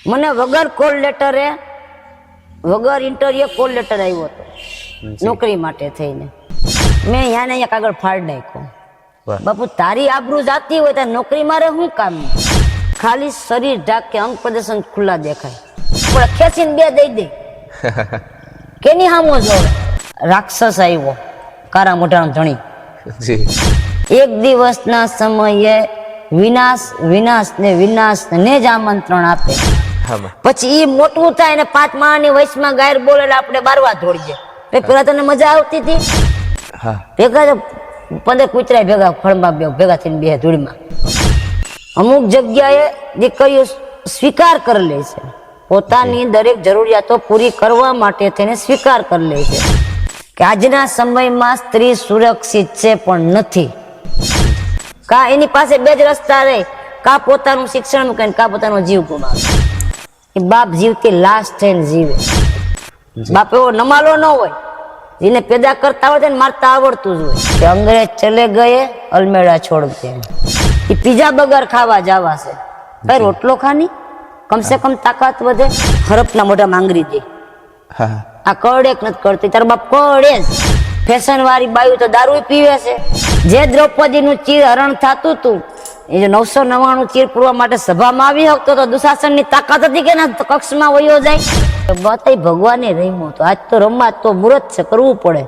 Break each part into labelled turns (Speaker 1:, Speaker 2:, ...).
Speaker 1: મને વગર કોલ લેટરે વગર ઇન્ટરવ્યુ કોલ લેટર આવ્યો હતો નોકરી માટે થઈને. મેં અહીંયા ને અહીંયા કાગળ ફાડ નાખ્યો. બાપુ તારી આબરૂ જાતી હોય તો નોકરી મારે શું કામ? ખાલી શરીર ઢાકે અંગ પ્રદર્શન ખુલ્લા દેખાય પણ ખેંચીને બે દઈ દે કેની હામો જોવે. રાક્ષસ આવ્યો કારા મોઢાનો ધણી. એક દિવસના સમયે વિનાશ વિનાશ ને વિનાશ ને જ આમંત્રણ આપે. પછી એ મોટું થાય ને 5 માળની વયસમાં ગાયર બોલે એટલે આપણે બારવા દોડીએ. પેલા તને મજા આવતી હતી? ભેગા 15 કૂતરા ભેગા ફળમાં ભેગા થઈને બે ધૂળમાં. અમુક જગ્યાએ દીકરીઓ સ્વીકાર કરી લે છે, પોતાની દરેક જરૂરિયાતો પૂરી કરવા માટે તેને સ્વીકાર કરી લે છે કે આજના સમયમાં સ્ત્રી સુરક્ષિત છે પણ નથી. કા એની પાસે બે જ રસ્તા રહે, કા પોતાનું શિક્ષણ મૂકે કા પોતાનો જીવ ગુમાવે. એ બાપ જીવતી લાશ થઈને જીવે. બાપ એવો નમાલો ન હોય, જેને પેદા કરતા હોય ને મારતા આવડતું જ હોય. કે અંગ્રેજ ચલે ગયે અલમેડા છોડ દે. એ પીઝા બગર ખાવા જવા છે, કઈ રોટલો ખાની કમસે કમ તાકાત વધે. હરપના મોઢા માંગરી દે. આ કરડે નથી કરતી, તાર બાપ કરડે જ. ફેશન વાળી બાયું તો દારૂ પીવે છે. જે દ્રૌપદી નું ચીર હરણ થતું હતું, એ જે 999 ચીર પૂરવા માટે સભામાં આવી શકતો તો દુશાસન ની તાકાત હતી કે ના કક્ષમાં વયો જાય. બતાઈ ભગવાને રમ્યો તો આજ તો રમવા તો મુહૂર્ત છે, કરવું પડે.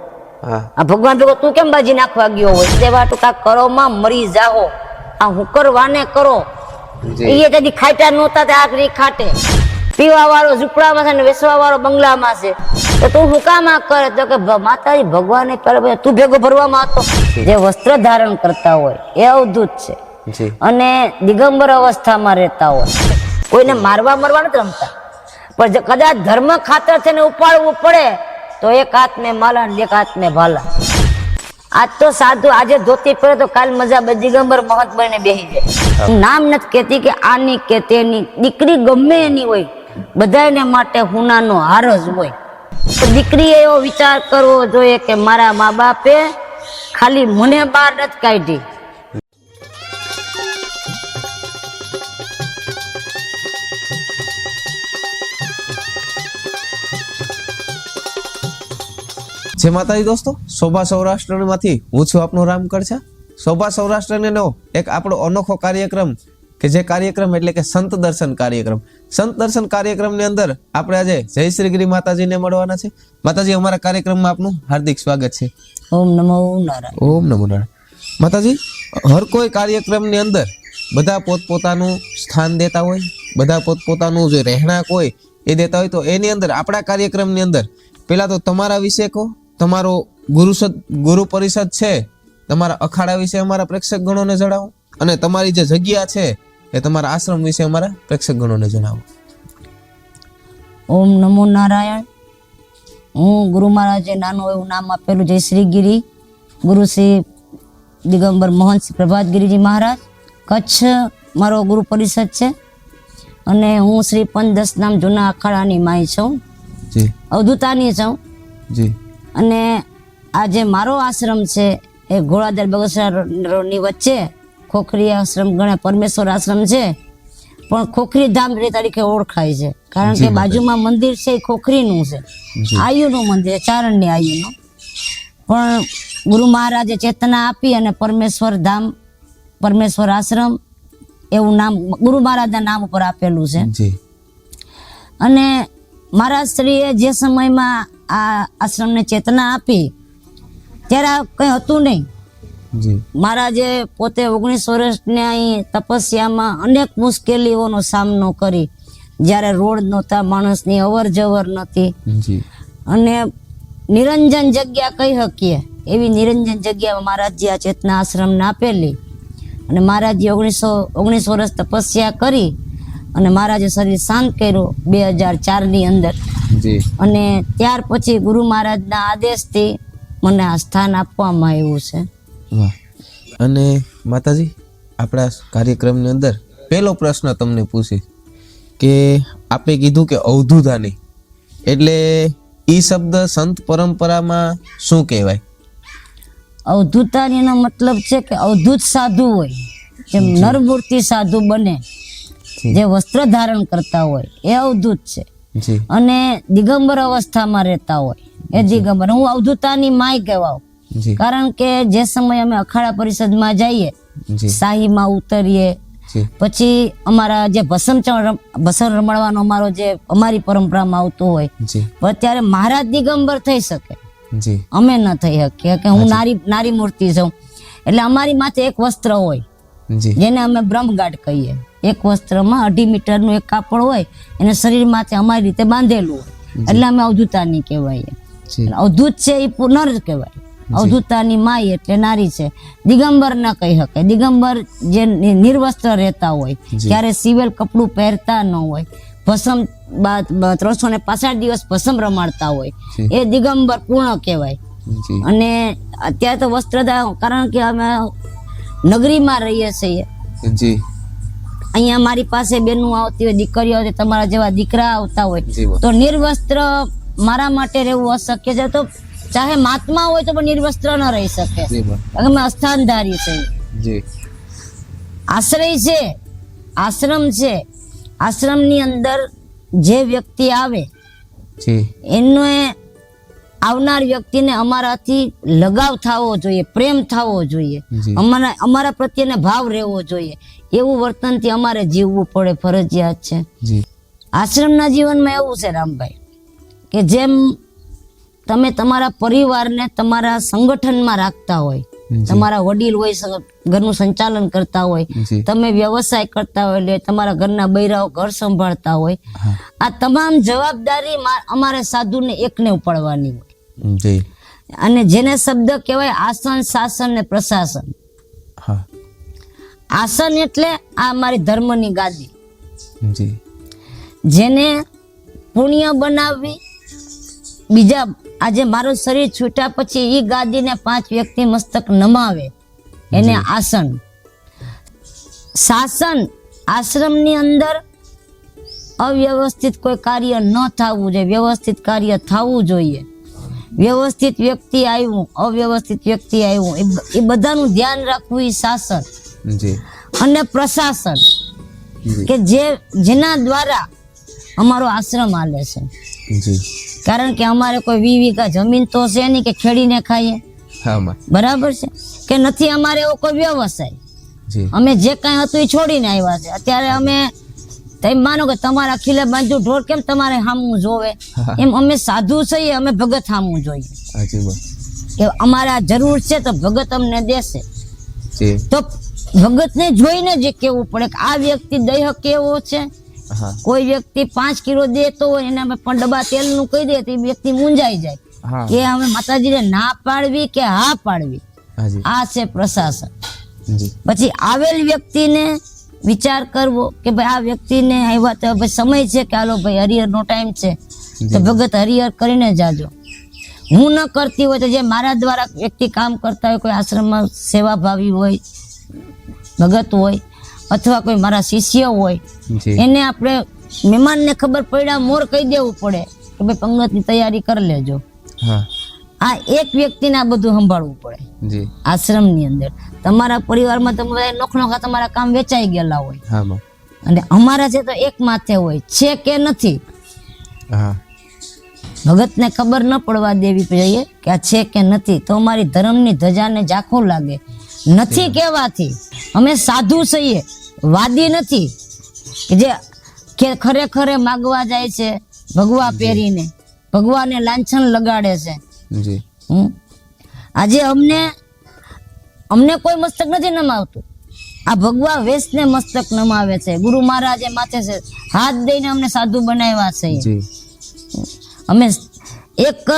Speaker 1: આ ભગવાન ભેગો તું કેમ બાજી નાખવા ગયો હોય? તેવા ટૂંકા કરો માં મરી જાઓ. આ હું કરવાને કરો. એ તેથી ખાટા નહોતા તે આખરી ખાટે. પીવા વાળો ઝૂંપડામાં છે ને વેસવા વાળો બંગલામાં છે. તો તું હું કામ આ કરે? તો કે માતાજી ભગવાને તું ભેગો ભરવામાં હતો. જે વસ્ત્ર ધારણ કરતા હોય એ અવધૂત છે અને દિગંબર અવસ્થામાં રહેતા હોય. કોઈને મારવા મરવા નથી રમતા, પણ કદાચ ધર્મ ખાતર છે ને ઉપાડવું પડે તો એક હાથ ને માલા એક હાથ ને ભાલા. આજ તો સાધુ આજે ધોતી પહેરે તો કાલ મજા દિગંબર મહંત બનીને બેસી જાય. નામ નથી કેતી કે આની કે તેની દીકરી ગમે એની હોય, બધાને માટે હુનાનો હાર જ હોય. તો દીકરીએ એવો વિચાર કરવો જોઈએ કે મારા મા બાપે ખાલી મને બહાર નથી કાઢી.
Speaker 2: જય માતાજી દોસ્તો, શોભા સૌરાષ્ટ્રમાંથી હું છું આપનો રામ કરછા. શોભા સૌરાષ્ટ્રનો એક આપણો અનોખો કાર્યક્રમ કે જે કાર્યક્રમ એટલે કે સંત દર્શન કાર્યક્રમ. સંત દર્શન કાર્યક્રમની અંદર આપણે આજે જય શ્રી ગિરી માતાજીને મળવાના છે. માતાજી, અમારા કાર્યક્રમમાં આપનું હાર્દિક સ્વાગત છે.
Speaker 1: ઓમ નમો નારાયણ.
Speaker 2: ઓમ નમો નારાયણ. માતાજી, હર કોઈ કાર્યક્રમની અંદર બધા પોતપોતાનું સ્થાન દેતા હોય, બધા પોતપોતાનું જે રહેણાંક હોય એ દેતા હોય. તો એની અંદર આપણા કાર્યક્રમની અંદર પેલા તો તમારા વિશે કહો, તમારો ગુરુ પરિષદ છે, તમારા અખાડા વિશે અમારા પ્રેક્ષક ગણોને જણાવો, અને તમારી જે જગ્યા છે એ તમારા આશ્રમ વિશે અમારા પ્રેક્ષક ગણોને જણાવો.
Speaker 1: ઓમ નમો નારાયણ. હું ગુરુ મહારાજે નાનું એવું નામ આપેલું જય શ્રી ગિરી, ગુરુ શ્રી દિગંબર મોહન શ્રી પ્રભાતગીરીજી મહારાજ. કચ્છ મારો ગુરુ પરિષદ છે અને હું શ્રી પંચ 10 નામ જૂના અખાડાની માઈ છું, અવધૂતાની છું. અને આ જે મારો આશ્રમ છે એ ઘોડાદર બગસરાની વચ્ચે ખોખરી આશ્રમ ગણે પરમેશ્વર આશ્રમ છે, પણ ખોખરી ધામ તરીકે ઓળખાય છે કારણ કે બાજુમાં મંદિર છે એ ખોખરીનું છે, આયુનું મંદિર છે, ચારણની આયુનું. પણ ગુરુ મહારાજે ચેતના આપી અને પરમેશ્વર ધામ પરમેશ્વર આશ્રમ એવું નામ ગુરુ મહારાજના નામ ઉપર આપેલું છે. અને મહારાજ શ્રીએ જે સમયમાં આ આશ્રમને ચેતના આપી ત્યારે કઈ હતું નહીં. મહારાજે પોતે 19 વર્ષની અહીં તપસ્યામાં અનેક મુશ્કેલીઓનો સામનો કરી, જ્યારે રોડ નહોતા, માણસની અવર જવર નહોતી, અને નિરંજન જગ્યા કહી શકીએ એવી નિરંજન જગ્યામાં મહારાજજી આ ચેતના આશ્રમને આપેલી. અને મહારાજજી 19 વર્ષ તપસ્યા કરી અને મહારાજે શરીર શાંત કર્યું 2004ની અંદર. અને ત્યાર પછી ગુરુ મહારાજના આદેશથી મને આ સ્થાન આપવામાં આવ્યું છે.
Speaker 2: અને માતાજી, આપણા કાર્યક્રમની અંદર પહેલો પ્રશ્ન તમને પૂછી કે આપે કીધું કે અવધૂતાની, એટલે ઈ શબ્દ સંત પરંપરામાં શું કહેવાય?
Speaker 1: અવધૂતાનીનો મતલબ છે કે અવધૂત સાધુ હોય, જેમ નરમૂર્તિ સાધુ બને જે વસ્ત્ર ધારણ કરતા હોય એ અવધૂત છે,
Speaker 2: જી
Speaker 1: અને દિગંબર અવસ્થામાં રહેતા હોય એ દિગંબર. હું અવધૂતાની માય કહેવાઉં,
Speaker 2: જી
Speaker 1: કારણ કે જે સમયે અમે અખાડા પરિષદમાં જઈએ,
Speaker 2: જી
Speaker 1: શાહીમાં ઉતરીએ,
Speaker 2: જી
Speaker 1: પછી અમારા જે ભસમ રમાડવાનો અમારો જે અમારી પરંપરામાં આવતું હોય,
Speaker 2: જી
Speaker 1: પણ ત્યારે મહારાજ દિગંબર થઈ શકે,
Speaker 2: જી
Speaker 1: અમે ન થઈ શકીએ કે હું નારી મૂર્તિ છું. એટલે અમારી માથે એક વસ્ત્ર હોય
Speaker 2: જી
Speaker 1: જેને અમે બ્રહ્મગાઢ કહીએ. એક વસ્ત્રમાં 2.5 મીટરનું એક કાપડ હોય, એને શરીર માથે અમારી રીતે બાંધેલું હોય, એટલે અમે અવધૂતાની કહેવાય.
Speaker 2: જી
Speaker 1: અવધૂત છે એ નર કહેવાય, અવધૂતાની માય એટલે નારી છે. દિગંબર ન કહી શકે. દિગંબર જે નિર્વસ્ત્ર રહેતા હોય, ત્યારે સિવેલ કપડું પહેરતા ન હોય, ભસમ 365 દિવસ ભસમ રમાડતા હોય, એ દિગંબર પૂર્ણ કહેવાય.
Speaker 2: જી
Speaker 1: અને અત્યારે તો વસ્ત્રદા, કારણ કે અમે નગરીમાં રહીએ છીએ,
Speaker 2: જી
Speaker 1: અહીંયા મારી પાસે બેનું આવતી હોય, દીકરીઓ આવતી, તમારા જેવા દીકરા આવતા હોય,
Speaker 2: જી
Speaker 1: તો નિર્વસ્ત્ર મારા માટે રહેવું અશક્ય છે. તો ચાહે મહાત્મા હોય તો પણ નિર્વસ્ત્ર ન રહી શકે,
Speaker 2: જી
Speaker 1: અમે અસ્થાનધારી છે.
Speaker 2: જી
Speaker 1: આશ્રય છે, આશ્રમ છે. આશ્રમની અંદર જે વ્યક્તિ આવે
Speaker 2: જી
Speaker 1: એને આવનાર વ્યક્તિને અમારાથી લગાવ થવો જોઈએ, પ્રેમ થવો જોઈએ,
Speaker 2: જી.
Speaker 1: અમારા પ્રત્યેને ભાવ રહેવો જોઈએ. એવું વર્તનથી અમારે જીવવું પડે, ફરજિયાત છે.
Speaker 2: જી
Speaker 1: આશ્રમના જીવનમાં એવું છે રામભાઈ, કે જેમ તમે તમારા પરિવારને તમારા સંગઠનમાં રાખતા હોય, તમારા વડીલ હોય, ઘરનું સંચાલન કરતા હોય,
Speaker 2: જી.
Speaker 1: તમે વ્યવસાય કરતા હોય, એટલે તમારા ઘરના બૈરાઓ ઘર સંભાળતા હોય, આ તમામ જવાબદારી અમારે સાધુને એકને ઉપાડવાની હોય.
Speaker 2: જી
Speaker 1: અને જેને શબ્દ કહેવાય આસન, શાસન ને પ્રશાસન.
Speaker 2: હા
Speaker 1: આસન એટલે આ અમારી ધર્મની ગાદી,
Speaker 2: જી
Speaker 1: જેને પુણ્ય બનાવવી. બીજા આજે મારું શરીર છૂટ્યા પછી એ ગાદીને 5 વ્યક્તિ મસ્તક નમાવે, એને આસન. શાસન, આશ્રમની અંદર અવ્યવસ્થિત કોઈ કાર્ય ન થવું જોઈએ, વ્યવસ્થિત કાર્ય થવું જોઈએ. વ્યવસ્થિત વ્યક્તિ આવ્યું, અવ્યવસ્થિત વ્યક્તિ આવ્યું, એ બધાનું ધ્યાન રાખવું એ શાસન.
Speaker 2: જી
Speaker 1: અને પ્રશાસન, કે જેના દ્વારા અમારો આશ્રમ હાલે છે.
Speaker 2: જી
Speaker 1: કારણ કે અમારે કોઈ 20 વીઘા જમીન તો છે નહીં કે ખેડીને ખાઈએ,
Speaker 2: હા માં
Speaker 1: બરાબર છે કે નથી. અમારે એવો કોઈ વ્યવસાય,
Speaker 2: જી
Speaker 1: અમે જે કાંઈ હતું એ છોડીને આવ્યા છે. અત્યારે અમે તમે માનો કે તમારા ખીલે બાંધ્યું ઢોર કેમ તમારે સામું જોવે, એમ અમે સાધુ છીએ, અમે ભગત સામું જોઈએ.
Speaker 2: હાજી માં
Speaker 1: કે અમારે આ જરૂર છે તો ભગત અમને દેશે.
Speaker 2: જી
Speaker 1: તો ભગતને જોઈને જ કેવું પડે કે આ વ્યક્તિ દેહ કેવો છે.
Speaker 2: હા
Speaker 1: કોઈ વ્યક્તિ 5 કિલો દેતો હોય એને અમે પણ ડબ્બા તેલનું કહી દે તો એ વ્યક્તિ મૂંઝાઈ જાય
Speaker 2: હા
Speaker 1: કે અમે માતાજીને ના પાડવી કે હા પાડવી.
Speaker 2: હાજી
Speaker 1: આ છે પ્રશાસન.
Speaker 2: જી
Speaker 1: પછી આવેલ વ્યક્તિને વિચાર કરવો કે ભાઈ આ વ્યક્તિને આવ્યા તો ભાઈ સમય છે કે હાલો ભાઈ હરિહરનો ટાઈમ છે, તો ભગત હરિહર કરીને જાજો. હું ન કરતી હોય તો જે મારા દ્વારા વ્યક્તિ કામ કરતા હોય, કોઈ આશ્રમમાં સેવાભાવી હોય, ભગત હોય, અથવા કોઈ મારા શિષ્ય હોય,
Speaker 2: જી
Speaker 1: એને આપણે મહેમાનને ખબર પડ્યા મોર કહી દેવું પડે કે ભાઈ પંગતની તૈયારી કરી લેજો.
Speaker 2: હા
Speaker 1: આ એક વ્યક્તિને આ બધું સંભાળવું પડે
Speaker 2: જી
Speaker 1: આશ્રમની અંદર. તમારા પરિવારમાં તમે બધા નોખા તમારા કામ વેચાઈ ગયેલા હોય,
Speaker 2: હા માં
Speaker 1: અને અમારા છે તો એક માથે હોય છે કે નથી.
Speaker 2: હા
Speaker 1: ભગતને ખબર ન પડવા દેવી જોઈએ કે આ છે કે નથી, તો અમારી ધર્મની ધજાને ઝાંખું લાગે. નથી કહેવાથી અમે સાધુ છીએ, વાદી નથી કે ખરેખર માગવા જાય છે ભગવા પહેરીને, ભગવાને લાંછન લગાડે છે.
Speaker 2: જી
Speaker 1: આજે અમને કોઈ મસ્તક નથી નમાવતું, આ ભગવા વેશને મસ્તક નમાવે છે. ગુરુ મહારાજે માથે છે હાથ દઈને અમને સાધુ બનાવ્યા છે.
Speaker 2: જી
Speaker 1: અમે એક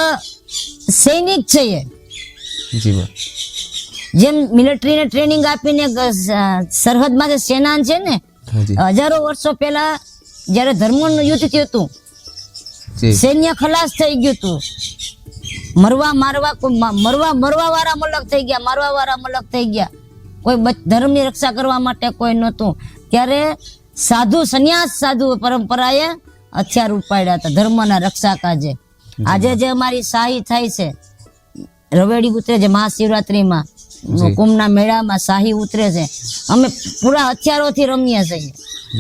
Speaker 1: સૈનિક છીએ,
Speaker 2: જી માં
Speaker 1: જેમ મિલિટરીને ટ્રેનિંગ આપીને સરહદમાં જે સેના છે ને,
Speaker 2: હાજી
Speaker 1: હજારો વર્ષો પહેલા જ્યારે ધર્મનું યુદ્ધ થયું હતું,
Speaker 2: જી
Speaker 1: સૈન્ય ખલાસ થઈ ગયું હતું. મરવા વાળા મલક થઈ ગયા, મારવા વાળા મલક થઈ ગયા. કોઈ ધર્મની રક્ષા કરવા માટે કોઈ નહોતું. ત્યારે સંન્યાસ સાધુ પરંપરાએ હથિયાર ઉપાડ્યા હતા ધર્મના રક્ષા કાજે. આજે જે અમારી શાહી થાય છે, રવેડી ઉતરે છે મહાશિવરાત્રીમાં, કુંભના મેળામાં શાહી ઉતરે છે, અમે પૂરા હથિયારોથી રમીએ છીએ.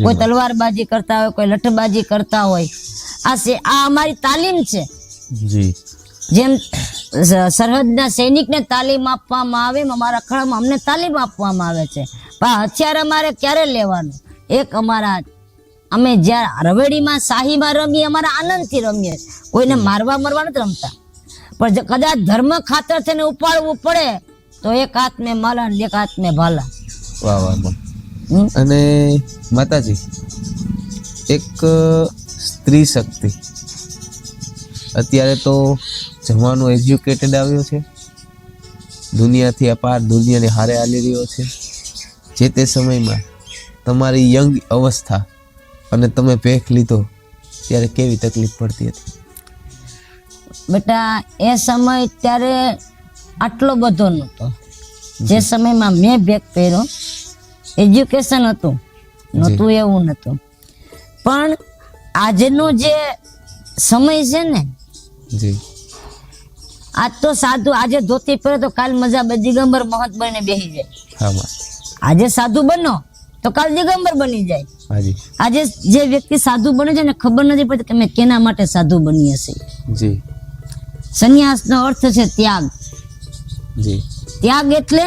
Speaker 1: કોઈ તલવારબાજી કરતા હોય, કોઈ લઠબાજી કરતા હોય. આ અમારી તાલીમ છે.
Speaker 2: જી.
Speaker 1: જેમ સરહદના સૈનિકને તાલીમ આપવામાં આવે એમ અમારા અખાડામાં અમને તાલીમ આપવામાં આવે છે. પણ હથિયાર અમારે ક્યારે લેવાનું? એક અમે જ્યાં રવેડીમાં શાહીમાં રમીએ, અમારા આનંદથી રમીએ, કોઈને મારવા નથી રમતા. પણ કદાચ ધર્મ ખાતર થઈને ઉપાડવું પડે તો એક હાથ મેં માલા ને એક હાથ મેં ભાલા.
Speaker 2: વાહ વાહ વાહ. અને માતાજી, એક સ્ત્રી શક્તિ, અત્યારે તો જમાનો એજ્યુકેટેડ આવ્યો છે, દુનિયાથી અપાર, દુનિયાની હારે હાલી રહ્યો છે. જે તે સમયમાં તમારી યંગ અવસ્થા અને તમે ભેખ લીધો ત્યારે કેવી તકલીફ પડતી હતી?
Speaker 1: બેટા, એ સમય ત્યારે આટલો બધો નહોતો. જે સમયમાં મેં ભેખ પહેર્યો, એજ્યુકેશન હતું નહોતું એવું નહોતું. પણ આજનો જે સમય છે ને,
Speaker 2: જી,
Speaker 1: આજ તો સાધુ, આજે ધોતી પહેરે તો કાલ મજા દિગંબર મહંત બનીને બેસી જાય.
Speaker 2: હા માં.
Speaker 1: આજે સાધુ બનો તો કાલ દિગંબર બની જાય.
Speaker 2: હાજી.
Speaker 1: આજે જે વ્યક્તિ સાધુ બને છે ને ખબર નથી પડતી કે મેં કેના માટે સાધુ બની હશે.
Speaker 2: જી.
Speaker 1: સંન્યાસનો અર્થ છે ત્યાગ.
Speaker 2: જી.
Speaker 1: ત્યાગ એટલે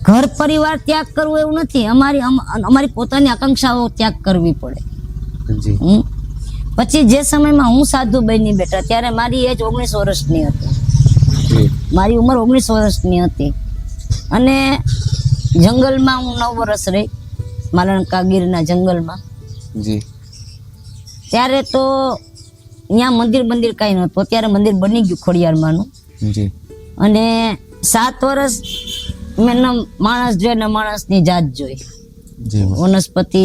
Speaker 1: ઘર પરિવાર ત્યાગ કરવો એવું નથી. અમારી પોતાની આકાંક્ષાઓ ત્યાગ કરવી પડે.
Speaker 2: જી.
Speaker 1: પછી જે સમયમાં હું સાધુ બની બેઠા ત્યારે મારી એજ 19 વર્ષની હતી.
Speaker 2: જી.
Speaker 1: મારી ઉંમર 19 વર્ષની હતી અને જંગલમાં હું 9 વર્ષ રહી, માલણકા ગીરના જંગલમાં.
Speaker 2: જી.
Speaker 1: ત્યારે તો ત્યાં મંદિર કાંઈ નહોતું. અત્યારે મંદિર બની ગયું ખોડિયારમાંનું.
Speaker 2: જી.
Speaker 1: અને 7 વર્ષ મેં માણસ જોઈ ને માણસની જાત જોઈ.
Speaker 2: જી.
Speaker 1: વનસ્પતિ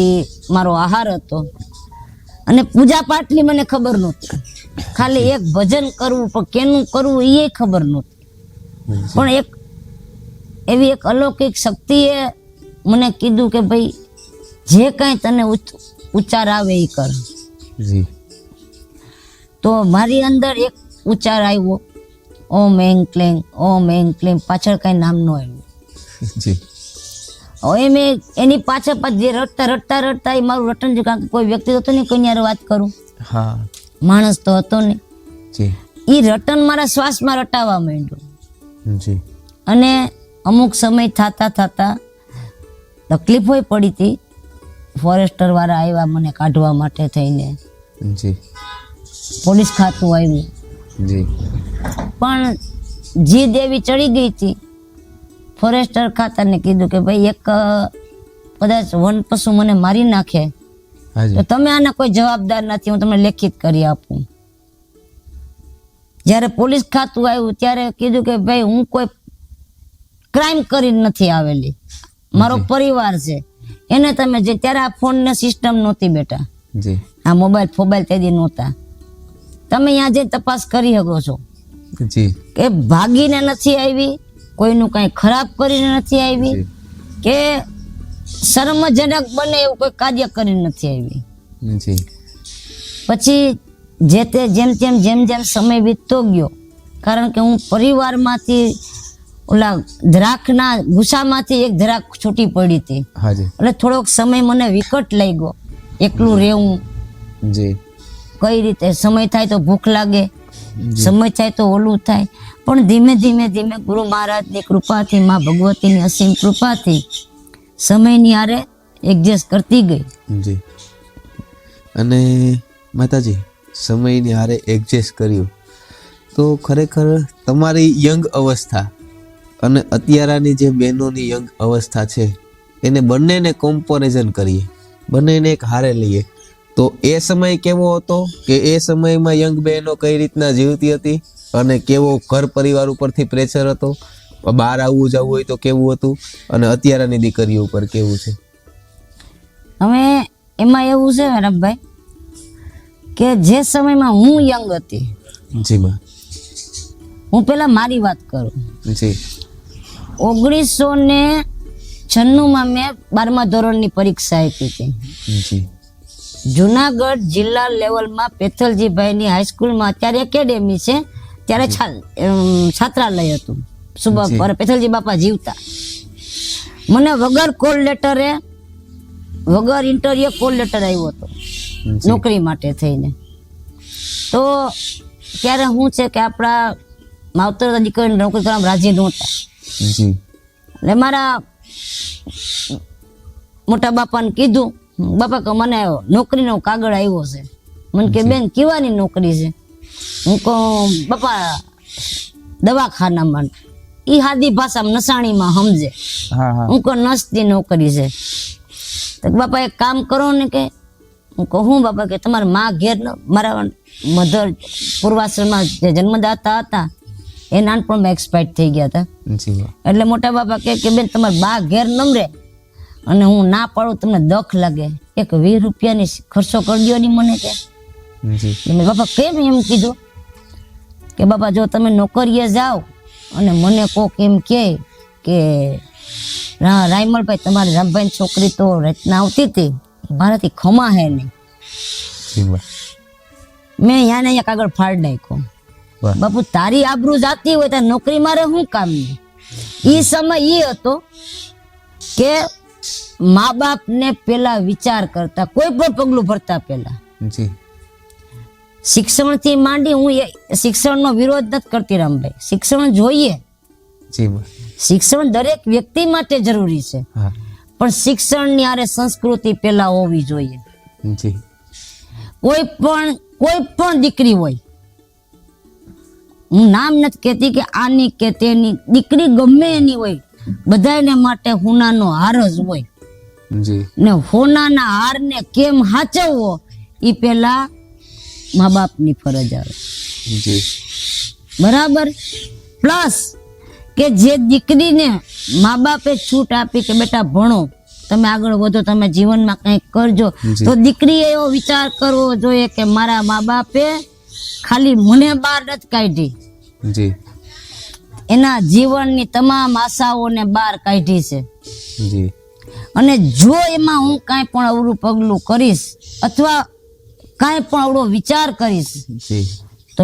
Speaker 1: મારો આહાર હતો અને પૂજા પાઠની મને ખબર નહોતી. ખાલી એક ભજન કરવું, પણ કેનું કરવું એ ખબર નહોતી. પણ એવી એક અલૌકિક શક્તિએ મને કીધું કે ભાઈ જે કાંઈ તને ઉચ્ચાર આવે એ કર.
Speaker 2: જી.
Speaker 1: તો મારી અંદર એક ઉચ્ચાર આવ્યો, ઓમ એંગ ક્લેંગ, ઓમ એંગ ક્લેંગ. પાછળ કાંઈ નામ ન આવ્યું.
Speaker 2: જી.
Speaker 1: હવે મેં એની પાછળ જે રડતા એ મારું રટન છે. કારણ કે કોઈ વ્યક્તિ હતો નહીં કોઈની હારે વાત કરું.
Speaker 2: હા.
Speaker 1: માણસ તો હતો નહીં.
Speaker 2: જી.
Speaker 1: એ રટન મારા શ્વાસમાં રટાવા માંડ્યું.
Speaker 2: જી.
Speaker 1: અને અમુક સમય થતા તકલીફોય પડી હતી. ફોરેસ્ટર વાળા આવ્યા મને કાઢવા માટે થઈને.
Speaker 2: જી.
Speaker 1: પોલીસ ખાતું આવ્યું.
Speaker 2: જી.
Speaker 1: પણ જી દેવી ચડી ગઈ હતી. ફોરેસ્ટર ખાતાને કીધું કે ભાઈ એક કદાચ વન પશુ મને મારી નાખે તો તમે આના કોઈ જવાબદાર નથી, હું તમને લેખિત કરી આપું. જ્યારે પોલીસ ખાતું આવ્યું ત્યારે કીધું કે ભાઈ હું કોઈ ક્રાઇમ કરી નથી આવેલી, મારો પરિવાર છે એને તમે જે. ત્યારે આ ફોન ને સિસ્ટમ નહોતી બેટા.
Speaker 2: જી.
Speaker 1: આ મોબાઈલ તેથી નહોતા. તમે અહીંયા જઈને તપાસ કરી શકો છો.
Speaker 2: જી.
Speaker 1: કે ભાગીને નથી આવી, કોઈનું કઈ ખરાબ કરીને નથી આવી, કે શરમજનક બને એવું કોઈ કાર્ય કરીને નથી આવી.
Speaker 2: જી.
Speaker 1: પછી જેમ સમય વીતતો ગયો, કારણ કે હું પરિવારમાંથી ઓલા ધ્રાકના ગુસ્સામાંથી એક ધ્રાક છૂટી પડી હતી. એટલે થોડોક સમય મને વિકટ લાગ્યો એકલું રહેવું.
Speaker 2: જી.
Speaker 1: કઈ રીતે સમય થાય તો ભૂખ લાગે, સમય થાય તો ઓલું થાય. પણ ધીમે ગુરુ મહારાજની કૃપાથી, મા ભગવતીની અસીમ કૃપાથી સમયની હારે એડજસ્ટ કરતી ગઈ.
Speaker 2: જી. અને માતાજી, સમયની હારે એડજસ્ટ કર્યું તો ખરેખર તમારી યંગ અવસ્થા અને અત્યારની જે બહેનોની યંગ અવસ્થા છે એને બંનેને કમ્પેરિઝન કરીએ, બંનેને એક હારે લઈએ તો એ સમય કેવો હતો, કે એ સમયમાં યંગ બહેનો કઈ રીતના જીવતી હતી અને કેવો ઘર પરિવાર ઉપરથી પ્રેશર હતો, બહાર આવવું જવું હોય તો કેવું હતું, અને અત્યારની દીકરીઓ ઉપર કેવું છે?
Speaker 1: હવે એમાં એવું છે રમભાઈ કે જે સમયમાં હું યંગ હતી,
Speaker 2: જી માં,
Speaker 1: હું પેલા મારી વાત કરું.
Speaker 2: જી.
Speaker 1: 1996માં મેં 12મા ધોરણની પરીક્ષા આપી હતી.
Speaker 2: જી.
Speaker 1: જુનાગઢ જિલ્લા લેવલમાં પેથલજીભાઈની હાઈસ્કૂલમાં અત્યારે એકેડેમી છે, ત્યારે છાત્રાલય હતું. પેથલજી બાપા જીવતા. મને વગર કોલ લેટરે વગર ઇન્ટરવ્યુ કોલ લેટર આવ્યો હતો
Speaker 2: જી
Speaker 1: નોકરી માટે થઈને. તો ત્યારે શું છે કે આપણા માવતર દીકરીને નોકરી કરવામાં રાજી નહોતા.
Speaker 2: જી
Speaker 1: એટલે મારા મોટા બાપાને કીધું, બાપા કે મને નોકરીનો કાગળ આવ્યો છે. મને કે બેન કેવાની નોકરી છે? હું કહું બાપા દવાખાનામાં. ઈ હાદી ભાષામાં નસાણીમાં સમજે.
Speaker 2: હા હા
Speaker 1: હું કહું નસની નોકરી છે. તો બાપા એક કામ કરો ને કે હું કહું હું બાપા કે તમારા માં ઘેર મારા મધર પૂર્વાશ્રમમાં જે જન્મદાતા હતા એ નાનપણમાં એક્સપાયર્ડ થઈ ગયા હતા.
Speaker 2: જી
Speaker 1: એટલે મોટા બાપા કે બેન તમારા બા ઘેર નમરે અને હું ના પાડું તમને દખ લાગે, એક 20 રૂપિયાની ખર્ચો કરી દો ની મને કે.
Speaker 2: જી
Speaker 1: મેં બાપા કેમ એમ કીધું કે બાપા જો તમે નોકરીએ જાઓ અને મને કોક એમ કે રાયમલભાઈ તમારી રામભાઈની છોકરી તો રચના આવતી હતી, મારાથી ખમા હે નહીં.
Speaker 2: જી વાહ
Speaker 1: મેં અહીંયા ને અહીંયા કાગળ ફાડ નાખ્યો.
Speaker 2: વાહ
Speaker 1: બાપુ તારી આબરૂ જાતી હોય તો નોકરી મારે શું કામ નહીં? એ સમય એ હતો કે મા બાપ ને પેલા વિચાર કરતા, કોઈ પણ પગલું ભરતા પેલા.
Speaker 2: જી
Speaker 1: શિક્ષણથી માંડી હું શિક્ષણનો વિરોધ નથી કરતી રામભાઈ, શિક્ષણ જોઈએ.
Speaker 2: જી વાહ
Speaker 1: શિક્ષણ દરેક વ્યક્તિ માટે જરૂરી છે,
Speaker 2: હા
Speaker 1: પણ શિક્ષણની આરે સંસ્કૃતિ પેલા હોવી જોઈએ.
Speaker 2: જી
Speaker 1: કોઈ પણ દીકરી હોય, હું નામ નથી કહેતી કે આની કે તેની, દીકરી ગમે એની હોય, બધાને માટે હોનાનો હાર જ હોય.
Speaker 2: જી
Speaker 1: ને હોનાના હારને કેમ હાચવવો એ પેલા મા બાપની ફરજ આવે.
Speaker 2: જી
Speaker 1: બરાબર. પ્લસ કે જે દીકરીને મા બાપે છૂટ આપી કે બેટા ભણો, તમે આગળ વધો, તમે જીવનમાં કંઈક કરજો,
Speaker 2: જી.
Speaker 1: તો દીકરીએ એવો વિચાર કરવો જોઈએ કે મારા મા બાપે ખાલી મને બહાર નથી કાઢી,
Speaker 2: જી
Speaker 1: એના જીવનની તમામ આશાઓને બહાર કાઢી છે.
Speaker 2: જી
Speaker 1: અને જો એમાં હું કાંઈ પણ અવળું પગલું કરીશ અથવા કાંઈ પણ અવળો વિચાર કરીશ
Speaker 2: જી
Speaker 1: તો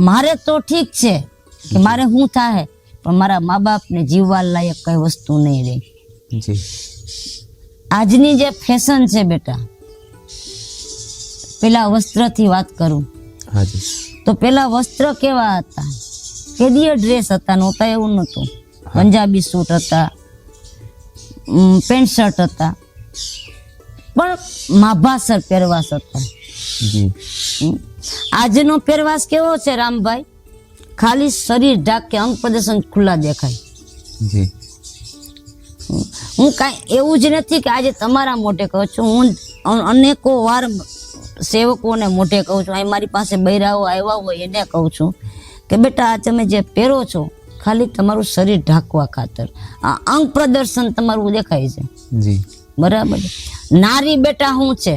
Speaker 1: મારે તો ઠીક છે કે મારે શું થાય, પણ મારા મા બાપને જીવવા લાયક કઈ વસ્તુ નહીં રહે.
Speaker 2: જી
Speaker 1: આજની જે ફેશન છે બેટા, પેલા વસ્ત્રથી વાત કરું
Speaker 2: હા જી
Speaker 1: તો પેલા વસ્ત્ર કેવા હતા? કેદીય ડ્રેસ હતા, નહોતા એવું નહોતું. પંજાબી સૂટ હતા, પેન્ટ શર્ટ હતા, પણ માભાસર પહેરવાસ હતા.
Speaker 2: જી
Speaker 1: આજનો પહેરવાસ કેવો છે રામભાઈ? ખાલી શરીર ઢાંકે, અંગ પ્રદર્શન ખુલ્લા દેખાય.
Speaker 2: જી
Speaker 1: હું કાંઈ એવું જ નથી કે આજે તમારા મોઢે કહું છું, હું અનેકો વાર સેવકોને મોઢે કહું છું, અહીં મારી પાસે બૈરાઓ આવ્યા હોય એને કહું છું કે બેટા આ તમે જે પહેરો છો ખાલી તમારું શરીર ઢાંકવા ખાતર, આ અંગ પ્રદર્શન તમારું દેખાય છે.
Speaker 2: જી
Speaker 1: બરાબર. નારી બેટા શું છે?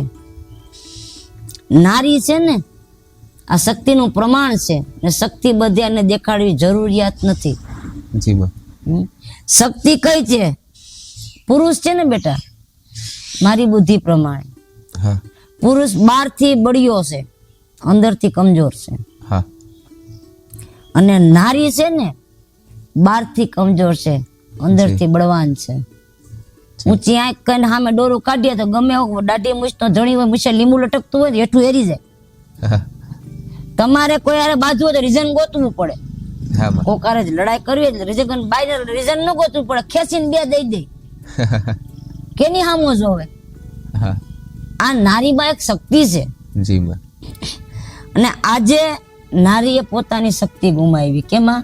Speaker 1: નારી છે ને આ શક્તિનું પ્રમાણ છે, ને શક્તિ બધાને દેખાડવી જરૂરિયાત નથી.
Speaker 2: જી માં
Speaker 1: શક્તિ કઈ છે? પુરુષ છે ને બેટા, મારી બુદ્ધિ પ્રમાણે
Speaker 2: હા
Speaker 1: પુરુષ બહારથી બળિયો છે, અંદરથી કમજોર છે.
Speaker 2: હા
Speaker 1: અને નારી છે ને બહારથી કમજોર છે, અંદરથી બળવાન છે. ઊંચી આંખ કરીને સામે ડોરું કાઢીએ તો ગમે દાઢી મૂછ તો જણી હોય, મૂછે લીંબુ લટકતું હોય હેઠું એરી જાય.
Speaker 2: હા
Speaker 1: તમારે કોઈ હારે બાજુ હોય તો રીઝન ગોતવું પડે.
Speaker 2: હા માં
Speaker 1: કોકારે જ લડાઈ કરવી એટલે રીઝન ન ગોતવું પડે, ખેંચીને બે દઈ દે. કેની હામો જોવે?
Speaker 2: હા
Speaker 1: આ નારીમાં એક શક્તિ છે.
Speaker 2: જી માં
Speaker 1: અને આજે નારીએ પોતાની શક્તિ ગુમાવી. કેમાં?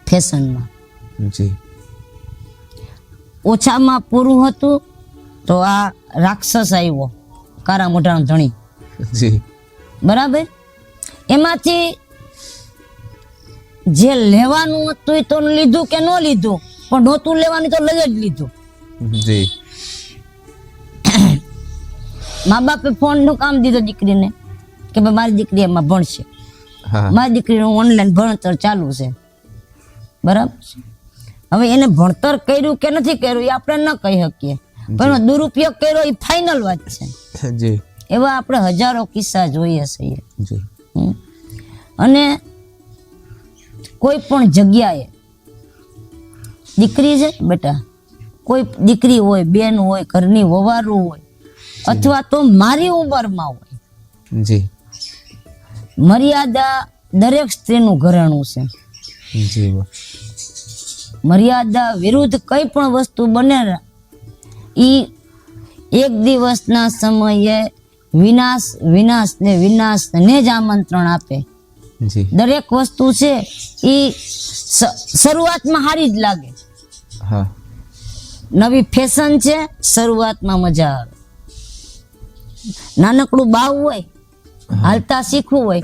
Speaker 1: ફેશનમાં.
Speaker 2: જી
Speaker 1: ઓછામાં પૂરું હતું તો આ રાક્ષસ આવ્યો, કારા મોઢાનો ધણી.
Speaker 2: જી
Speaker 1: બરાબર. એમાંથી જે લેવાનું હતું એ તો લીધું કે ન લીધું, પણ નહોતું લેવાનું તો લઈ જ લીધું.
Speaker 2: જી
Speaker 1: મા બાપે ફોન નું કામ દીધું દીકરીને કે ભાઈ મારી દીકરી એમાં ભણશે,
Speaker 2: હા
Speaker 1: મારી દીકરીનું ઓનલાઈન ભણતર ચાલુ છે. બરાબર. હવે એને ભણતર કર્યું કે નથી કર્યું એ આપણે ન કહી શકીએ, પણ એનો દુરુપયોગ કર્યો એ ફાઇનલ વાત છે.
Speaker 2: જી
Speaker 1: એવા આપણે હજારો કિસ્સા જોઈએ છીએ.
Speaker 2: જી
Speaker 1: અને કોઈ પણ જગ્યાએ દીકરી છે બેટા, કોઈ દીકરી હોય, બેન હોય, ઘરની વવારું હોય, અથવા તો મારી ઉંમરમાં હોય,
Speaker 2: જી
Speaker 1: મર્યાદા દરેક સ્ત્રીનું ઘરેણું છે.
Speaker 2: જી બા.
Speaker 1: મર્યાદા વિરુદ્ધ કઈ પણ વસ્તુ બને ને ઈ એક દિવસના સમયે વિનાશ ને જ આમંત્રણ આપે.
Speaker 2: જી
Speaker 1: દરેક વસ્તુ છે ઈ શરૂઆતમાં હારી જ લાગે.
Speaker 2: હા
Speaker 1: નવી ફેશન છે, શરૂઆતમાં મજા આવે. નાનકડું બાવ હોય, હાલતા શીખવું હોય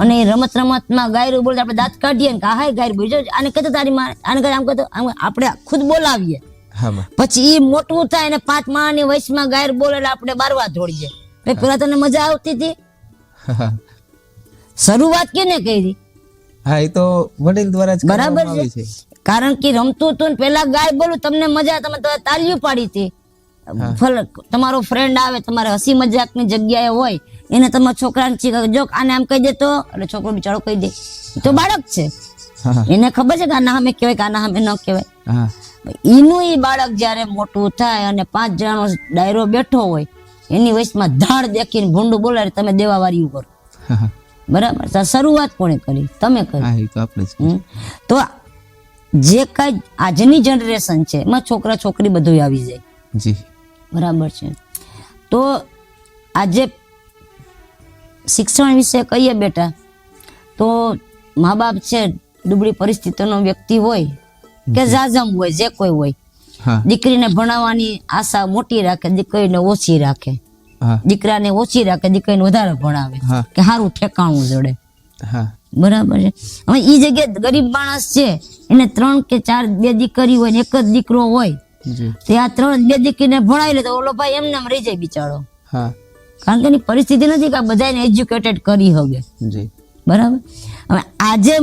Speaker 1: અને એ રમતમાં ગાયરું બોલતા આપણે દાંત કાઢીએ ને કે હાય ગાયરું બોલ, આને કહેતો તારી માં, આને કહેતો આમ કહેતો, આપણે ખુદ બોલાવીએ.
Speaker 2: હા બા.
Speaker 1: પછી એ મોટું થાય ને 5 માળની વયસમાં ગાયર બોલે એટલે આપણે બારવા દોડીએ. પેલા તને મજા આવતી હતી?
Speaker 2: હા
Speaker 1: શરૂઆત કેને કરી?
Speaker 2: હા, એ તો વડીલ દ્વારા જ
Speaker 1: બરાબર
Speaker 2: કરવામાં આવે
Speaker 1: છે. કારણ કે રમતું હતું ને પેલા ગાય બોલું તમને મજા, તમે તો તાલીઓ પાડી હતી. તમારો ફ્રેન્ડ આવે, તમારે હસી મજાકની જગ્યાએ હોય, એને તમારા છોકરાને જો આને આમ કહી દેતો એટલે છોકરો બિચારો કહી દે. એ તો બાળક છે,
Speaker 2: હા
Speaker 1: એને ખબર છે કે આના સામે કહેવાય કે આના સામે ન કહેવાય.
Speaker 2: હા
Speaker 1: એનું એ બાળક જયારે મોટું થાય અને 5 જણાનો ડાયરો બેઠો હોય, એની વયસમાં ધાડ દેખીને ભૂંડું બોલાવે, તમે દેવા વાર્યું કરો.
Speaker 2: હા
Speaker 1: બરાબર. તો શરૂઆત કોણે કરી? તમે કરી.
Speaker 2: હા, એ તો આપણે જ.
Speaker 1: તો જે કઈ આજની જનરેશન છે એમાં છોકરા છોકરી બધું આવી જાય.
Speaker 2: જી
Speaker 1: બરાબર છે. તો આજે શિક્ષણ વિશે કહીએ બેટા, તો મા બાપ છે દુબળી પરિસ્થિતિનો વ્યક્તિ હોય કે જાજમ હોય, જે કોઈ હોય,
Speaker 2: હા
Speaker 1: દીકરીને ભણાવવાની આશા મોટી રાખે, દીકરીને ઓછી રાખે.
Speaker 2: હા
Speaker 1: દીકરાને ઓછી રાખે, દીકરીને વધારે ભણાવે
Speaker 2: હા.
Speaker 1: કે સારું ઠેકાણું જડે.
Speaker 2: હા
Speaker 1: બરાબર છે. હવે ઈ જગ્યાએ ગરીબ માણસ છે, એને 3 કે 4 2 દીકરી હોય ને એક જ દીકરો હોય,
Speaker 2: જી
Speaker 1: તે આ 3 2 દીકરીને ભણાવી લે તો ઓલો ભાઈ એમને એમ રહી જાય બિચારો.
Speaker 2: હા
Speaker 1: કારણ કે એની પરિસ્થિતિ નથી કે આ બધાને એજ્યુકેટેડ કરી શકે.
Speaker 2: જી
Speaker 1: બરાબર. હવે આજે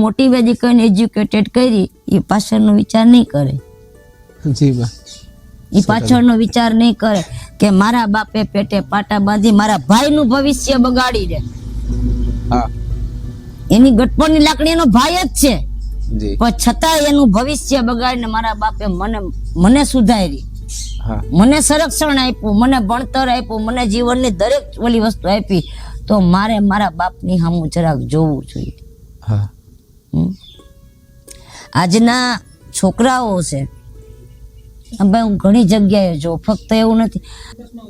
Speaker 1: મોટી બે દીકરીને એજ્યુકેટેડ કરી, એ પાછળનો વિચાર નહીં કરે.
Speaker 2: જી બા.
Speaker 1: એ પાછળનો વિચાર નહીં કરે કે મારા બાપે પેટે પાટા બાંધી મારા ભાઈનું ભવિષ્ય બગાડી દે.
Speaker 2: હા
Speaker 1: એની ગટપણની લાકડી એનો ભાઈ જ છે,
Speaker 2: જી
Speaker 1: પણ છતાં એનું ભવિષ્ય બગાડીને મારા બાપે મને સુધારી,
Speaker 2: હા
Speaker 1: મને સંરક્ષણ આપ્યું, મને ભણતર આપ્યું, મને જીવનની દરેક ઓલી વસ્તુ આપી, તો મારે મારા બાપની સામું જરાક જોવું જોઈએ.
Speaker 2: હા
Speaker 1: આજના છોકરાઓ છે, ભાઈ હું ઘણી જગ્યાએ જોઉં, ફક્ત એવું નથી,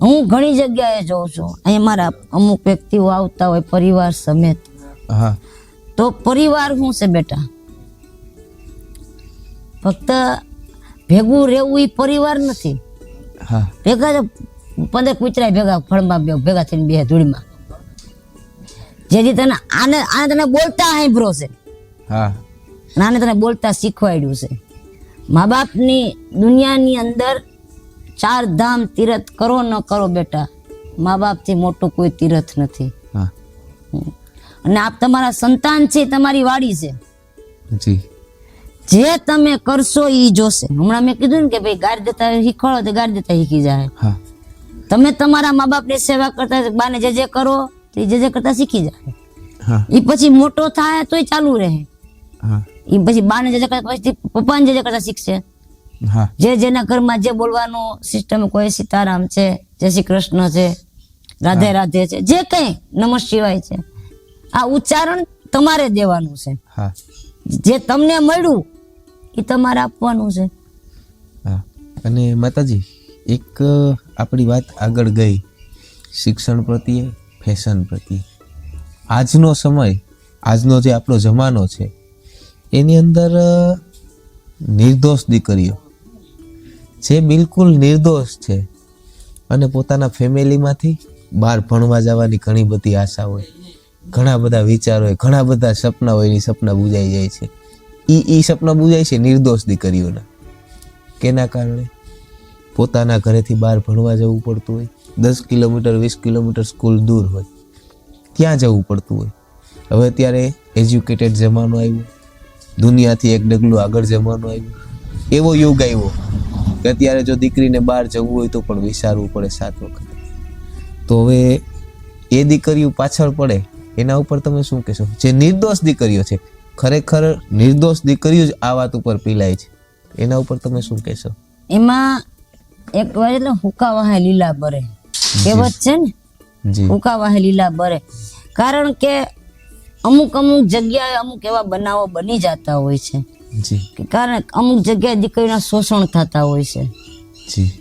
Speaker 1: હું ઘણી જગ્યાએ જોઉં છું. અહીંયા મારા અમુક વ્યક્તિઓ આવતા હોય પરિવાર સમેત,
Speaker 2: હા
Speaker 1: તો પરિવાર શું છે બેટા? ફક્ત ભેગું રહેવું એ પરિવાર નથી.
Speaker 2: હા
Speaker 1: ભેગા 15 કૂતરા ભેગા ફળમાં ભેગા થઈને બે ધૂળમાં, જેથી તને આને તને બોલતા સાંભળો છે,
Speaker 2: હા
Speaker 1: આને તને બોલતા શીખવાડ્યું છે. મા બાપની દુનિયાની અંદર 4 ધામ તીરથ કરો ન કરો બેટા, મા બાપથી મોટું કોઈ તીરથ નથી.
Speaker 2: હા
Speaker 1: અને આપ તમારા સંતાન છે, તમારી વાડી છે,
Speaker 2: જી
Speaker 1: જે તમે કરશો એ જોશે. હમણાં મેં કીધું ને કે ભાઈ ગાર દેતા શીખવાડો તો ગાર દેતા શીખી જાય.
Speaker 2: હા
Speaker 1: તમે તમારા મા બાપની સેવા કરતા બાને જે કરો તો જે કરતા શીખી જાય.
Speaker 2: હા
Speaker 1: એ પછી મોટો થાય તોય ચાલુ રહે.
Speaker 2: હા
Speaker 1: એ પછી બાને જે કરતા પછી પપ્પાને જે કરતા શીખશે.
Speaker 2: હા
Speaker 1: જેના ઘરમાં જે બોલવાનું સિસ્ટમ, કોઈ સીતારામ છે, જય શ્રી કૃષ્ણ છે, રાધે રાધે છે, જે કઈ નમઃ શિવાય છે, આ ઉચ્ચારણ તમારે દેવાનું છે.
Speaker 2: હા
Speaker 1: જે તમને મળ્યું એ તમારે આપવાનું છે.
Speaker 2: હા. અને માતાજી, એક આપણી વાત આગળ ગઈ શિક્ષણ પ્રત્યે, ફેશન પ્રત્યે. આજનો સમય, આજનો જે આપણો જમાનો છે, એની અંદર નિર્દોષ દીકરીઓ જે બિલકુલ નિર્દોષ છે અને પોતાના ફેમિલીમાંથી બહાર ભણવા જવાની ઘણી બધી આશા હોય, ઘણા બધા વિચારો હોય, ઘણા બધા સપના હોય, એની સપના બુજાઈ જાય છે. એ સપના બુજાય છે નિર્દોષ દીકરીઓના. કેના કારણે? પોતાના ઘરેથી બહાર ભણવા જવું પડતું હોય, 10 કિલોમીટર 20 કિલોમીટર સ્કૂલ દૂર હોય, ત્યાં જવું પડતું હોય. હવે અત્યારે એજ્યુકેટેડ જમાનો આવ્યો, દુનિયાથી એક ડગલું આગળ જમાનો આવ્યો, એવો યુગ આવ્યો કે અત્યારે જો દીકરીને બહાર જવું હોય તો પણ વિચારવું પડે 7 વખત. તો હવે એ દીકરીઓ પાછળ પડે, એના ઉપર તમે શું કહેશો? જે નિર્દોષ દીકરીઓ છે, ખરેખર નિર્દોષ દીકરીઓ જ આ વાત ઉપર પીલાય છે, એના ઉપર તમે શું કહેશો?
Speaker 1: એમાં એક વાર એટલે હુકા વાહે લીલા બરે કહેવત છે ને,
Speaker 2: જી
Speaker 1: હુકા વાહે લીલા બરે. કારણ કે અમુક જગ્યાએ અમુક એવા બનાવો બની જતા હોય છે
Speaker 2: જી
Speaker 1: કે કારણ અમુક જગ્યાએ દીકરીના શોષણ થતા હોય છે,
Speaker 2: જી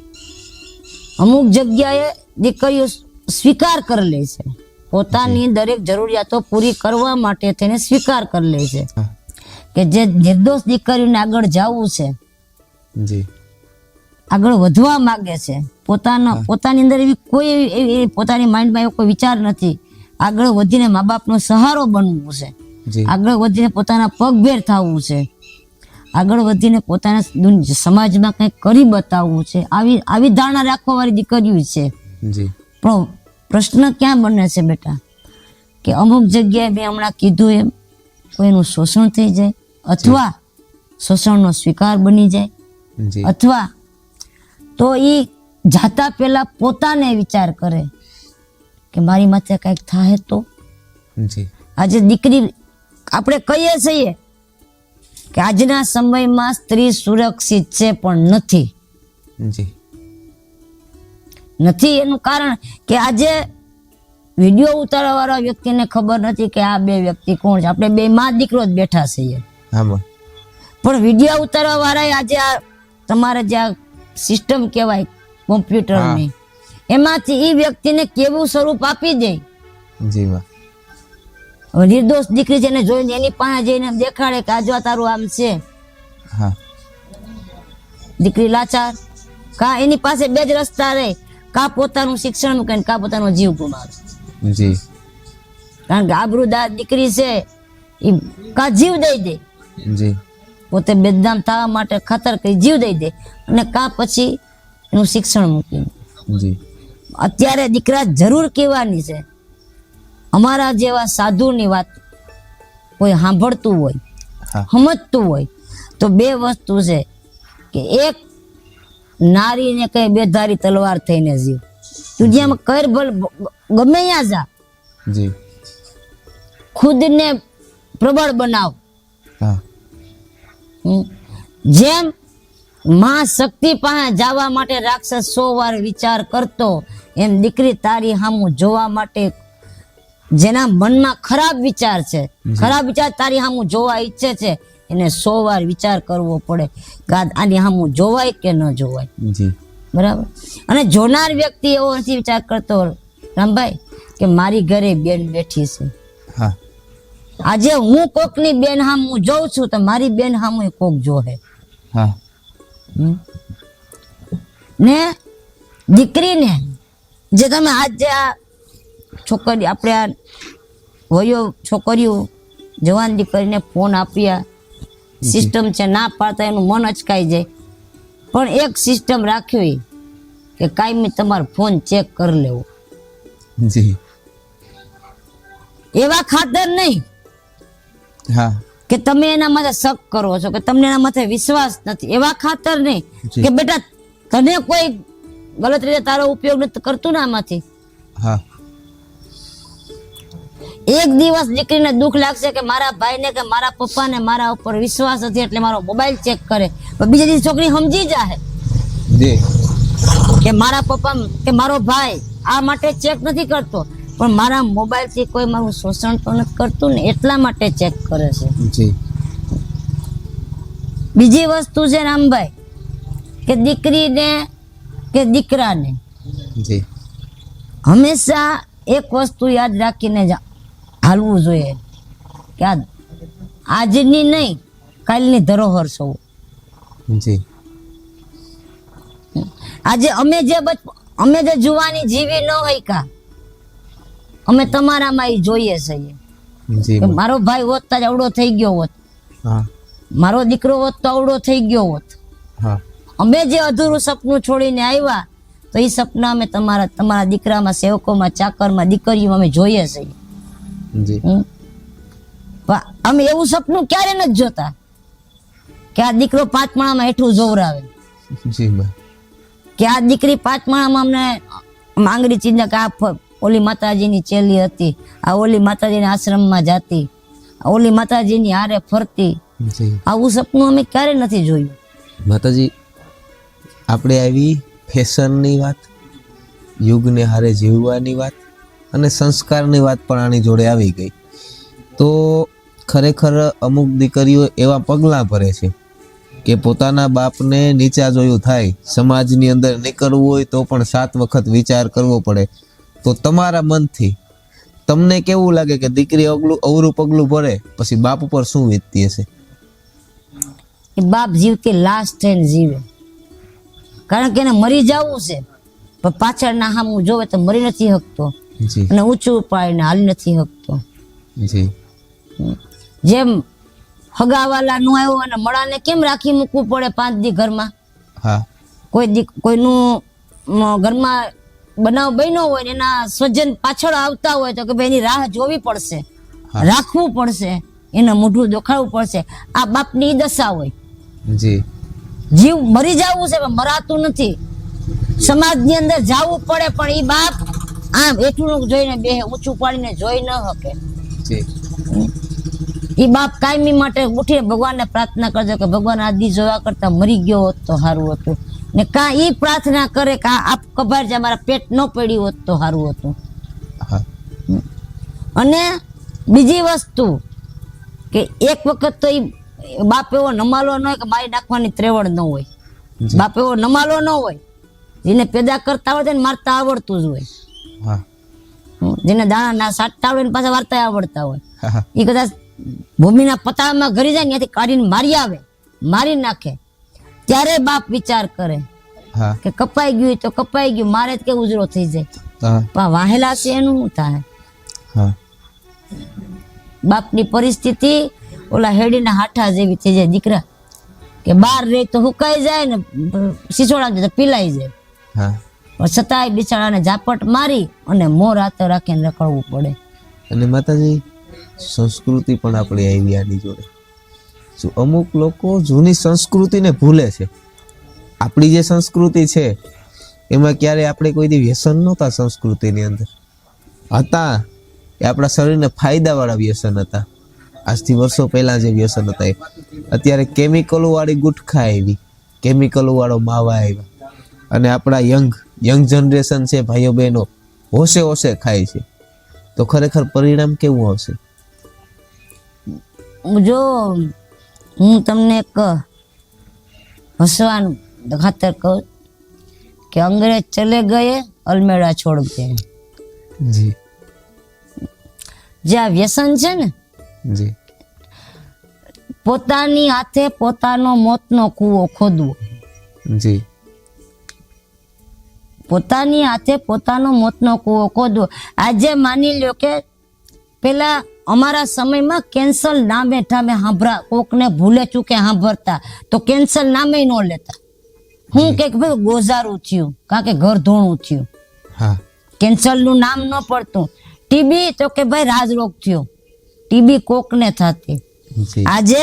Speaker 1: અમુક જગ્યાએ દીકરીઓ સ્વીકાર કરી લે છે, પોતાની દરેક જરૂરિયાતો પૂરી કરવા માટે તેને સ્વીકાર કરી લે છે
Speaker 2: હા
Speaker 1: કે જે નિર્દોષ દીકરીઓને આગળ જવું છે,
Speaker 2: જી
Speaker 1: આગળ વધવા માંગે છે, પોતાની અંદર એવી કોઈ એવી પોતાની માઇન્ડમાં એવો કોઈ વિચાર નથી, આગળ વધીને મા બાપનો સહારો બનવું છે,
Speaker 2: જી
Speaker 1: આગળ વધીને પોતાના પગભેર થવું છે, આગળ વધીને પોતાના સમાજમાં કંઈક કરી બતાવવું છે, આવી ધારણા રાખવા વાળી દીકરીઓ છે.
Speaker 2: જી
Speaker 1: પણ પ્રશ્ન ક્યાં બને છે બેટા કે અમુક જગ્યાએ મેં હમણાં કીધું એમ કોઈનું શોષણ થઈ જાય, અથવા શોષણનો સ્વીકાર બની જાય,
Speaker 2: જી
Speaker 1: અથવા તો એ જાતા પહેલા પોતાને વિચાર કરે કે મારી માથે કંઈક થાય તો.
Speaker 2: જી
Speaker 1: આજે દીકરી આપણે કહીએ છીએ કે આજના સમયમાં સ્ત્રી સુરક્ષિત છે પણ નથી.
Speaker 2: જી
Speaker 1: નથી એનું કારણ કે આજે વિડીયો ઉતારવા વાળા વ્યક્તિને ખબર નથી કે આ બે વ્યક્તિ કોણ છે. આપણે બે માં દીકરો જ બેઠા છીએ,
Speaker 2: હા માં
Speaker 1: પણ વિડીયો ઉતારવા વાળા આજે આ તમારે જે આ સિસ્ટમ કહેવાય કોમ્પ્યુટરની, એમાંથી એ વ્યક્તિને કેવું સ્વરૂપ આપી દે.
Speaker 2: જી માં
Speaker 1: હવે નિર્દોષ દીકરી છે એને જોઈને એની પાસે જઈને દેખાડે કે આ જો આ તારું આમ છે,
Speaker 2: હા
Speaker 1: દીકરી લાચાર, કા એની પાસે બે જ રસ્તા રહે, કા પોતાનું શિક્ષણ મૂકે ને કા પોતાનો જીવ ગુમાવે.
Speaker 2: જી
Speaker 1: કારણ કે આબરૂદાર દીકરી છે એ કા જીવ દઈ દે,
Speaker 2: જી
Speaker 1: પોતે બદનામ થવા માટે ખાતર કરી જીવ દઈ દે, અને કા પછી એનું શિક્ષણ મૂકી.
Speaker 2: જી
Speaker 1: અત્યારે દીકરા જરૂર કહેવાની છે, અમારા જેવા સાધુની વાત કોઈ સાંભળતું હોય,
Speaker 2: હા
Speaker 1: સમજતું હોય તો બે વસ્તુ છે કે એક નારીને કઈ બેધારી તલવાર થઈને જીવ, દુનિયામાં કર ભલ ગમે ત્યાં જા,
Speaker 2: જી
Speaker 1: ખુદને પ્રબળ બનાવ.
Speaker 2: હા
Speaker 1: જેમ માં શક્તિ પાસે જવા માટે રાક્ષસ 100 વાર વિચાર કરતો, એમ દીકરી તારી સામું જોવા માટે જેના મનમાં ખરાબ વિચાર છે, ખરાબ વિચાર તારી સામું જોવા ઈચ્છે છે, એને 100 વાર વિચાર કરવો પડે કે આની સામું જોવાય કે ન જોવાય.
Speaker 2: જી
Speaker 1: બરાબર. અને જોનાર વ્યક્તિ એવો નથી વિચાર કરતો રામભાઈ કે મારી ઘરે બેન બેઠી છે,
Speaker 2: હા
Speaker 1: આજે હું કોકની બેન સામું જોઉં છું તો મારી બેન સામું કોક જોહે.
Speaker 2: હા
Speaker 1: ને દીકરીને જે તમે આજે આ છોકરી આપણે આ વયો છોકરીઓ જવાન દીકરીને ફોન આપ્યા, સિસ્ટમ છે ના પાડતા એનું મન અચકાઈ જાય, પણ એક સિસ્ટમ રાખ્યો કે કાયમી તમારો ફોન ચેક કરી લેવો.
Speaker 2: જી
Speaker 1: એવા ખાતર નહીં
Speaker 2: હા
Speaker 1: કે તમે એના માથે શક કરો છો કે તમને એના માથે વિશ્વાસ નથી, એવા ખાતર નહીં કે બેટા તને કોઈ ગલત રીતે તારો ઉપયોગ નથી કરતું ને આમાંથી.
Speaker 2: હા
Speaker 1: એક દિવસ દીકરીને દુઃખ લાગશે કે મારા ભાઈને કે મારા પપ્પાને મારા ઉપર વિશ્વાસ નથી એટલે મારો મોબાઈલ ચેક કરે, પણ બીજા દિવસ છોકરી સમજી જાય
Speaker 2: જી
Speaker 1: કે મારા પપ્પા કે મારો ભાઈ આ માટે ચેક નથી કરતો, પણ મારા મોબાઈલથી કોઈ મારું શોષણ તો નથી કરતું ને એટલા માટે ચેક કરે છે.
Speaker 2: જી
Speaker 1: બીજી વસ્તુ છે રામભાઈ કે દીકરીને કે દીકરાને
Speaker 2: જી
Speaker 1: હંમેશા એક વસ્તુ યાદ રાખીને હાલવું જોઈએ કે આજની નહીં કાલની ધરોહર સૌ.
Speaker 2: જી
Speaker 1: આજે અમે જે જુવાની જીવી ન હોય કા અમે તમારામાં ઈ જોઈએ છીએ
Speaker 2: જી
Speaker 1: કે મારો ભાઈ હોત તો અવડો થઈ ગયો હોત,
Speaker 2: હા
Speaker 1: મારો દીકરો હોત તો અવડો થઈ ગયો હોત.
Speaker 2: હા
Speaker 1: અમે જે અધૂરું સપનું છોડીને આવ્યા તો એ સપના અમે તમારા દીકરામાં, સેવકોમાં, ચાકરમાં, દીકરીઓમાં અમે જોઈએ છીએ.
Speaker 2: જી
Speaker 1: પણ અમે એવું સપનું ક્યારે નથી જોતા કે આ દીકરો 5 માળામાં હેઠું જોવરાવે,
Speaker 2: જી બા
Speaker 1: કે આ દીકરી 5 માળામાં અમને માંગડી ચીંધા કે આ ઓલી માતાજીની ચેલી હતી, આ ઓલી માતાજીના આશ્રમમાં જાતી, આ ઓલી માતાજીની હારે ફરતી.
Speaker 2: જી
Speaker 1: આવું સપનું અમે ક્યારે નથી જોયું.
Speaker 2: માતાજી આપણે આવી ફેશનની વાત, યુગને હારે જીવવાની વાત અને સંસ્કારની વાત પણ આની જોડે આવી ગઈ. તો ખરેખર અમુક દીકરીઓ એવા પગલાં ભરે છે કે પોતાના બાપને નીચા જોયું થાય, સમાજની અંદર નીકળવું હોય તો પણ 7 વખત વિચાર કરવો પડે. તો તમારા મનથી તમને કેવું લાગે કે દીકરી અવરું પગલું ભરે પછી બાપ ઉપર શું વીતતી હશે?
Speaker 1: એ બાપ જીવતી લાસ્ટ થઈને જીવે, કારણ કે એને મરી જવું છે પણ પાછળના સામું જોવે તો મરી નથી શકતો
Speaker 2: જી
Speaker 1: અને ઊંચું પાડીને હાલી નથી શકતો.
Speaker 2: જી
Speaker 1: જેમ હગાવાલા નું આવ્યો અને મળાને કેમ રાખી મૂકવું પડે 5 દી ઘરમાં?
Speaker 2: હા
Speaker 1: કોઈનું ઘરમાં બનાવ બન્યો હોય ને એના સ્વજન પાછળ આવતા હોય તો કે ભાઈ એની રાહ જોવી પડશે, રાખવું પડશે, એનું મોઢું દેખાડવું પડશે. આ બાપની ઈ દશા હોય.
Speaker 2: જી
Speaker 1: જીવ મરી જવું છે પણ મરાતું નથી. સમાજની અંદર જવું પડે પણ ઈ બાપ આમ એટલું જોઈને બે ઊંચું પાડીને જોઈ ન શકે.
Speaker 2: જી
Speaker 1: ઈ બાપ કાયમી માટે ઉઠીને ભગવાનને પ્રાર્થના કરજો કે ભગવાન આ દી જોવા કરતા મરી ગયો હોત તો સારું હતું. ને કા ઈ પ્રાર્થના કરે કે આપ કબાર જે મારા પેટ ન પડ્યું હોત તો સારું હતું.
Speaker 2: હા
Speaker 1: અને બીજી વસ્તુ કે એક વખત તો ઈ બાપ એવો નમાલો ન હોય કે મારી નાખવાની ત્રેવડ ન હોય. બાપ એવો નમાલો ન હોય, જેને પેદા કરતા આવડે ને મારતા આવડતું જ હોય.
Speaker 2: હા
Speaker 1: જેને દાણા ના સાટતા આવડે ને પાછા વાર્તા આવડતા હોય.
Speaker 2: હા
Speaker 1: એ કદાચ ભૂમિના પતાળમાં ઘરી જાય ને ત્યાંથી કાઢીને મારી આવે, મારી નાખે, ત્યારે બાપ વિચાર કરે
Speaker 2: હા
Speaker 1: કે કપાઈ ગયું તો કપાઈ ગયું, મારે જ કે ઉજળો થઈ જાય.
Speaker 2: હા
Speaker 1: પણ વાહેલા છે એનું શું થાય?
Speaker 2: હા
Speaker 1: બાપની પરિસ્થિતિ ઓલા હેડીના હાઠા જેવી થઈ જાય. દીકરા કે બહાર રહે તો હુકાઈ જાય ને સિસોડા તો પીલાઈ જાય.
Speaker 2: હા
Speaker 1: પણ છતાંય બિચારાને ઝાપટ મારી અને મોર હાથે રાખીને રખડવું પડે.
Speaker 2: અને માતાજી સંસ્કૃતિ પણ આપણી આવી આની જોડે. જો અમુક લોકો જૂની સંસ્કૃતિને ભૂલે છે. આપણી જે સંસ્કૃતિ છે એમાં ક્યારે આપણે કોઈ દી વ્યસન નહોતા. સંસ્કૃતિની અંદર હતા એ આપણા શરીરને ફાયદાવાળા વ્યસન હતા. આજથી વર્ષો પહેલા જે વ્યસન હતા એ અત્યારે કેમિકલો વાળી ગુટખા આવી, કેમિકલો વાળો માવા આવ્યા અને આપણા યંગ જનરેશન છે, ભાઈઓ બહેનો હોશે હોશે ખાય છે. તો ખરેખર પરિણામ કેવું આવશે?
Speaker 1: જો હું તમને એક હસવાનું ખાતર કહું કે અંગ્રેજ ચલે ગયે અલમેડા છોડ ગયે.
Speaker 2: જી
Speaker 1: જે આ વ્યસન છે ને,
Speaker 2: જી
Speaker 1: પોતાની હાથે પોતાનો મોતનો કૂવો ખોદવો.
Speaker 2: જી
Speaker 1: પોતાની હાથે પોતાનો મોતનો કૂવો ખોદવો. આજે માની લ્યો કે પેલા અમારા સમયમાં કેન્સલ નામે ઠામે સાંભળા, કોકને ભૂલે ચૂકે સાંભળતા તો કેન્સલ નામે ન લેતા. હું કે ભાઈ ગોઝારું થયું, કારણ કે ઘર ધોણું થયું,
Speaker 2: હા
Speaker 1: કેન્સલ નું નામ ન પડતું. ટીબી તો કે ભાઈ રાજરોગ થયો, ટીબી કોકને થતી.
Speaker 2: જી
Speaker 1: આજે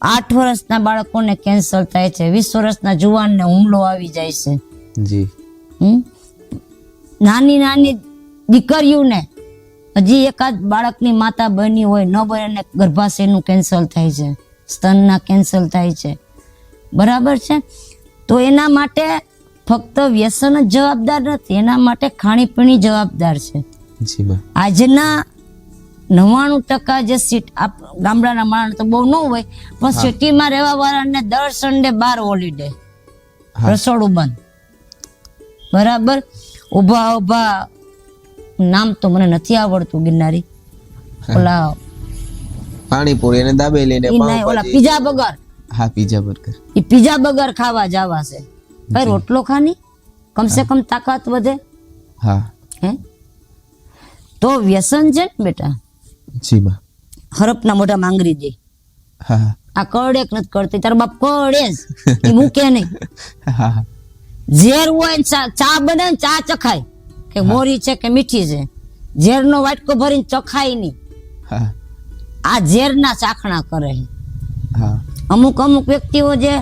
Speaker 1: 8 વર્ષના બાળકોને કેન્સર થાય છે, 20 વર્ષના જુવાનને હુમલો આવી જાય છે.
Speaker 2: જી
Speaker 1: નાની નાની દીકરીઓને હજી એકાદ બાળકની માતા બની હોય ન બને ગર્ભાશયનું કેન્સર થાય છે, સ્તનના કેન્સર થાય છે. બરાબર છે? તો એના માટે ફક્ત વ્યસન જ જવાબદાર નથી, એના માટે ખાણીપીણી જવાબદાર છે.
Speaker 2: જી માં
Speaker 1: આજના 99% જે સીટ ગામડાના માણસ તો બહુ ન હોય પણ સિટીમાં રહેવા વાળાને દર સન્ડે 12 હોલિડે, રસોડું બંધ. બરાબર? ઉભા નામ તો મને નથી આવડતું ગિરનારી, ઓલા
Speaker 2: પાણીપુરી અને દાબેલી ને
Speaker 1: ઓલા પીઝા બર્ગર.
Speaker 2: હા પીઝા બર્ગર.
Speaker 1: એ પીઝા બર્ગર ખાવા જવા છે. ભાઈ રોટલો ખાની કમસે કમ તાકાત વધે.
Speaker 2: હા
Speaker 1: હે તો વ્યસન છે ને બેટા,
Speaker 2: જી માં
Speaker 1: હરપના મોઢા માંગરી દે.
Speaker 2: હા
Speaker 1: આ કરડે કે નથી કરતી, તારા બાપ કરડે જ, એ મૂકે નહીં.
Speaker 2: હા
Speaker 1: ઝેર હોય ને ચા બને ને ચા ચખાય કે મોરી છે કે મીઠી છે, ઝેરનો વાટકો ભરીને ચખાય નહીં.
Speaker 2: હા
Speaker 1: આ ઝેરના ચાખણા કરે.
Speaker 2: હા
Speaker 1: અમુક વ્યક્તિઓ જે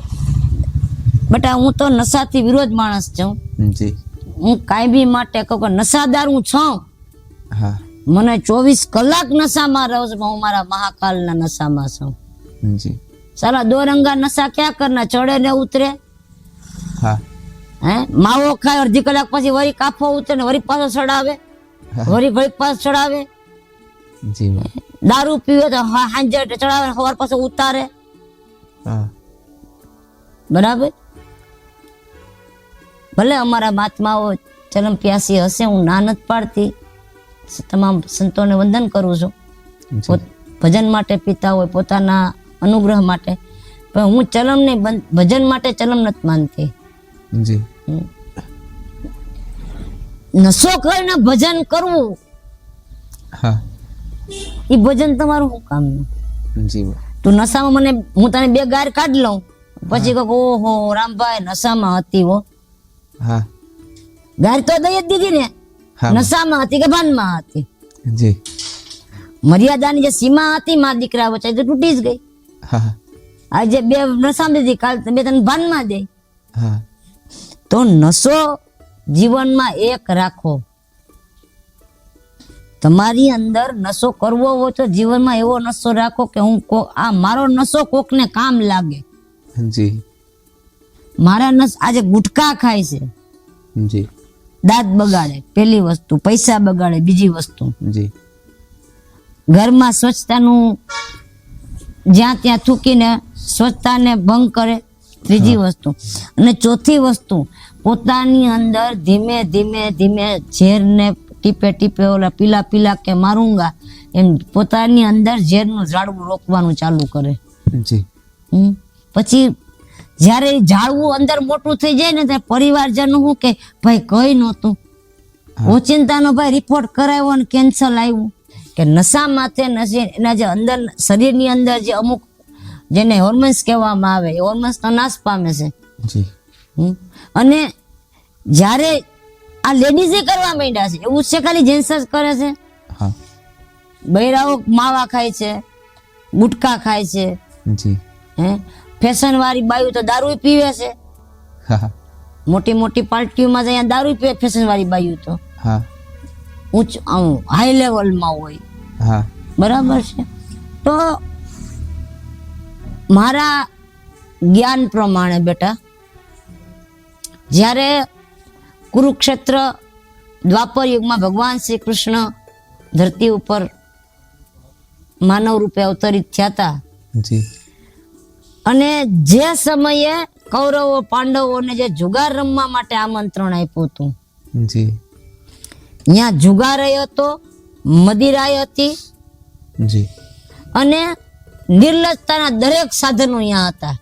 Speaker 1: બેટા, હું તો નશાથી વિરોધ માણસ છું.
Speaker 2: જી
Speaker 1: હું કાયમી માટે કહું કે નશાદાર હું છું.
Speaker 2: હા
Speaker 1: મને 24 કલાક નશામાં રહું છું, હું મારા મહાકાલના નશામાં છું.
Speaker 2: જી
Speaker 1: સાલા દો રંગા નશા ક્યાં કરના, ચડે ને ઉતરે.
Speaker 2: હા
Speaker 1: હે માવો ખાય અડધી કલાક પછી વળી કાફો ઉતરે ને વળી પાછો ચડાવે, વળી ઘડીક પાછો ચડાવે.
Speaker 2: જી માં.
Speaker 1: દારૂ પીવે તો હાંજે ચડાવે ને સવાર પાછો ઉતારે.
Speaker 2: હા
Speaker 1: બરાબર. ભલે અમારા મહાત્માઓ ચરમ પ્યાસી હશે, હું ના નથી પાડતી, તમામ સંતોને વંદન કરું છું. ભજન માટે પીતા હોય, પોતાના અનુગ્રહ માટે, પણ હું ચલમ નહીં, ભજન માટે ચલમ નથી માનતી.
Speaker 2: જી.
Speaker 1: નશો કરીને ભજન કરવું,
Speaker 2: હા
Speaker 1: એ ભજન તમારું શું કામનું?
Speaker 2: જી.
Speaker 1: તું નશામાં મને, હું તને બે ગાર કાઢી લઉં પછી કહું ઓહો રામભાઈ નશામાં હતી હો.
Speaker 2: હા
Speaker 1: ગાર તો દઈ જ દીધી ને,
Speaker 2: હા.
Speaker 1: નશામાં હતી કે ભાનમાં હતી?
Speaker 2: જી.
Speaker 1: મર્યાદાની જે સીમા હતી મા દીકરા વચ્ચે તો તૂટી જ ગઈ.
Speaker 2: હા
Speaker 1: આજે બે નશામાં દીધી, કાલ બે તને ભાનમાં દે.
Speaker 2: હા.
Speaker 1: તો નશો જીવનમાં એક રાખો. તમારી અંદર નશો કરવો હોય તો જીવનમાં એવો નશો રાખો કે હું આ મારો નશો કોકને કામ લાગે.
Speaker 2: જી.
Speaker 1: મારા આજે ગુટખા ખાય છે,
Speaker 2: જી.
Speaker 1: દાંત બગાડે પેલી વસ્તુ, પૈસા બગાડે બીજી વસ્તુ,
Speaker 2: જી.
Speaker 1: ઘરમાં સ્વચ્છતાનું જ્યાં ત્યાં થૂકીને સ્વચ્છતાને ભંગ કરે ત્રીજી વસ્તુ, અને ચોથી વસ્તુ પોતાની અંદર ધીમે ધીમે ધીમે ઝેરને ટીપે ટીપે ઓલા પીલા પીલા કે મારુંગા એમ પોતાની અંદર ઝેરનું ઝાડવું રોકવાનું ચાલુ કરે.
Speaker 2: જી.
Speaker 1: પછી જ્યારે ઝાડવું અંદર મોટું થઈ જાય ને ત્યારે પરિવારજનો શું કે ભાઈ કઈ નહોતું, ઓચિંતાનો ભાઈ રિપોર્ટ કરાવ્યો ને કેન્સર આવ્યું. કે નશા માથે નશી એના જે અંદર શરીરની અંદર જે અમુક જેને હોર્મોન્સ કહેવામાં આવે એ હોર્મોન્સનો નાશ પામે છે.
Speaker 2: જી.
Speaker 1: અને જ્યારે આ લેડીઝે કરવા માંડ્યા છે, એવું છે ખાલી જેન્ટ્સ જ કરે છે?
Speaker 2: હા.
Speaker 1: બૈરાઓ માવા ખાય છે, ગુટખા ખાય છે,
Speaker 2: જી.
Speaker 1: હે ફેશન વાળી બાયું તો દારૂ પીવે છે.
Speaker 2: હા
Speaker 1: મોટી મોટી પાર્ટીઓમાં અહીંયા દારૂ પીવે ફેશન વાળી બાયું તો.
Speaker 2: હા.
Speaker 1: ઉચ્ચ હાઈ લેવલમાં હોય.
Speaker 2: હા
Speaker 1: બરાબર છે. તો મારા જ્ઞાન પ્રમાણે બેટા, જ્યારે કુરુક્ષેત્ર દ્વાપર યુગમાં ભગવાન શ્રી કૃષ્ણ ધરતી ઉપર માનવ રૂપે અવતરિત થયા હતા,
Speaker 2: જી.
Speaker 1: અને જે સમયે કૌરવો પાંડવોને જે જુગાર રમવા માટે આમંત્રણ આપ્યું હતું,
Speaker 2: જી.
Speaker 1: ત્યાં જુગારય હતો, મદિરાય હતી,
Speaker 2: જી.
Speaker 1: અને નિર્લજતાના દરેક સાધનો અહીંયા હતા.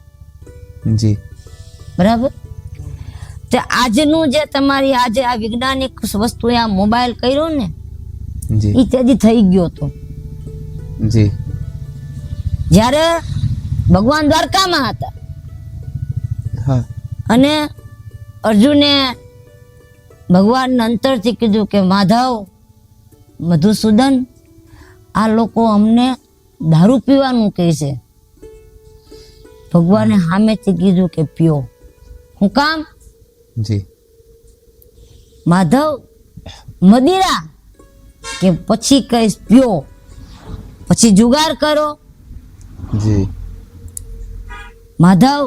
Speaker 2: જી.
Speaker 1: બરાબર. તે આજનું જે તમારી આજે આ વૈજ્ઞાનિક વસ્તુ આ મોબાઈલ કર્યો ને
Speaker 2: જી.
Speaker 1: એ તેથી થઈ ગયો હતો.
Speaker 2: જી.
Speaker 1: જ્યારે ભગવાન દ્વારકામાં હતા
Speaker 2: હા.
Speaker 1: અને અર્જુને ભગવાનને અંતરથી કીધું કે માધવ, મધુસૂદન, આ લોકો અમને દારૂ પીવાનું કહે છે. ભગવાને સામેથી કીધું કે પીઓ. હું કામ?
Speaker 2: જી.
Speaker 1: માધવ મદિરા કે પછી કહીશ પીઓ, પછી જુગાર કરો.
Speaker 2: જી.
Speaker 1: માધવ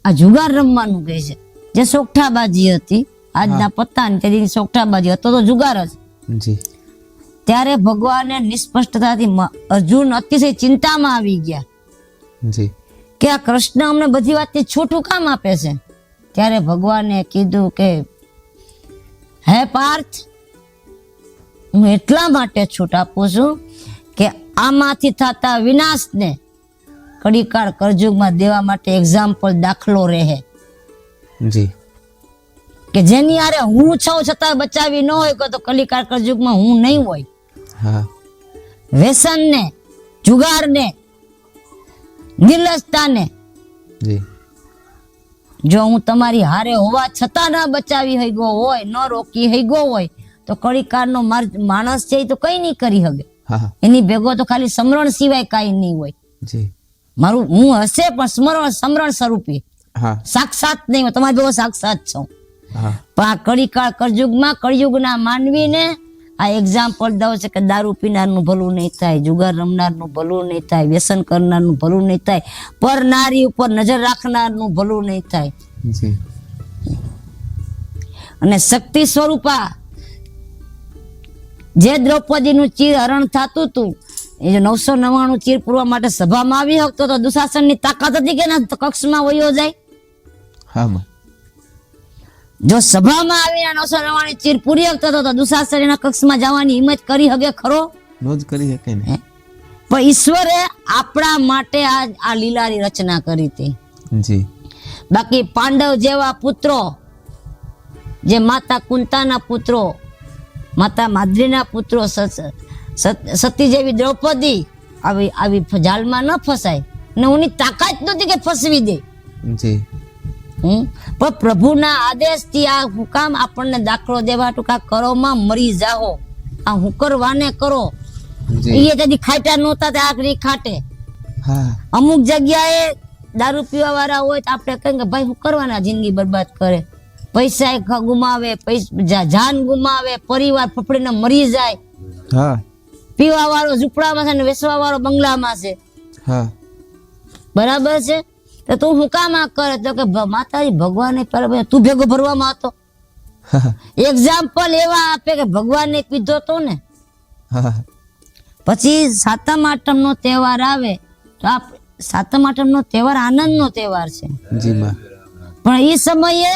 Speaker 1: આ જુગાર રમવાનું કહે છે, જે સોગઠાબાજી હતી આજના પત્તાની, તેની સોગઠાબાજી હતો તો જુગાર જ.
Speaker 2: જી.
Speaker 1: ત્યારે ભગવાને નિસ્પષ્ટતાથી અર્જુન અતિશય ચિંતામાં આવી ગયા
Speaker 2: જી.
Speaker 1: કે આ કૃષ્ણ અમને બધી વાતની છૂટું કામ આપે છે. ત્યારે ભગવાને કીધું કે હે પાર્થ, હું એટલા માટે છૂટ આપું છું કે આમાંથી થતા વિનાશને કડીકાળ કરજુગમાં દેવા માટે એક્ઝામ્પલ દાખલો રહે.
Speaker 2: જી.
Speaker 1: કે જેની આરે હું છું છતાં બચાવી ન હોય તો કલીકાળ કરજુગમાં હું નહીં હોય.
Speaker 2: હા.
Speaker 1: વ્યસનને, જુગારને, નિર્લજતાને
Speaker 2: જી.
Speaker 1: જો હું તમારી હારે હોવા છતાં ના બચાવી હઈ ગયો હોય, ન રોકી હઈ ગયો હોય તો કળીકાળનો માણસ છે એ તો કઈ નહીં કરી શકે.
Speaker 2: હા.
Speaker 1: એની ભેગો તો ખાલી સમરણ સિવાય કાંઈ નહીં હોય.
Speaker 2: જી.
Speaker 1: મારું હું હશે પણ સમરણ સ્વરૂપે,
Speaker 2: હા.
Speaker 1: સાક્ષાત નહીં હોય. તમારી ભેગો સાક્ષાત છું.
Speaker 2: હા.
Speaker 1: પણ આ કળીકાળ કળયુગમાં કળયુગના માનવીને આ એક્ઝામ્પલ દઉં છે કે દારૂ પીનારનું ભલું નહીં થાય, જુગાર રમનારનું ભલું નહીં થાય, વ્યસન કરનારનું ભલું નહીં થાય, પર નારી ઉપર નજર રાખનારનું ભલું નહીં થાય.
Speaker 2: જી.
Speaker 1: અને શક્તિ સ્વરૂપા જે દ્રૌપદીનું ચીર હરણ થતું હતું, એ જો 999 ચીર પૂરવા માટે સભામાં આવી શકતો તો દુશાસનની તાકાત હતી કે ના કક્ષમાં વયો જાય?
Speaker 2: હા માં.
Speaker 1: જો સભામાં આવીને 999 ચીર પૂરી શકતો તો દુશાસન એના કક્ષમાં જવાની હિંમત કરી શકે ખરો?
Speaker 2: નો જ કરી શકે ને.
Speaker 1: પણ ઈશ્વરે આપણા માટે આ લીલાની રચના કરી હતી.
Speaker 2: જી.
Speaker 1: બાકી પાંડવ જેવા પુત્રો, જે માતા કુંતાના પુત્રો, માતા માદ્રીના પુત્રો, સતી જેવી દ્રૌપદી આવી જાળમાં ન ફસાય ને ઉની તાકાત નહોતી કે ફસવી દે.
Speaker 2: જી.
Speaker 1: પણ પ્રભુના આદેશથી આ હુકામ આપણને દાખલો દેવા ટૂંકા કરોમાં મરી જાઓ, આ હુકરવાને કરો. એ તેથી ખાટા નહોતા તે આખરી ખાટે. અમુક જગ્યાએ દારૂ પીવા વાળા હોય તો આપણે કહીએ કે ભાઈ હું કરવાના જિંદગી બરબાદ કરે, પૈસા ગુમાવે, જાન ગુમાવે, પરિવાર ફફડીને મરી જાય. પીવા વાળો ઝૂંપડામાં છે ને વેસવા વાળો બંગલામાં છે. બરાબર છે? તો તું હું કામ આ કરે? તો કે માતાજી ભગવાને તું ભેગો ભરવામાં હતો. એક્ઝામ્પલ એવા આપે કે ભગવાને પીધો તો ને. પછી સાતમ આઠમ નો તહેવાર આવે તો આ સાતમ આઠમ નો તહેવાર આનંદ નો તહેવાર છે. પણ એ સમયે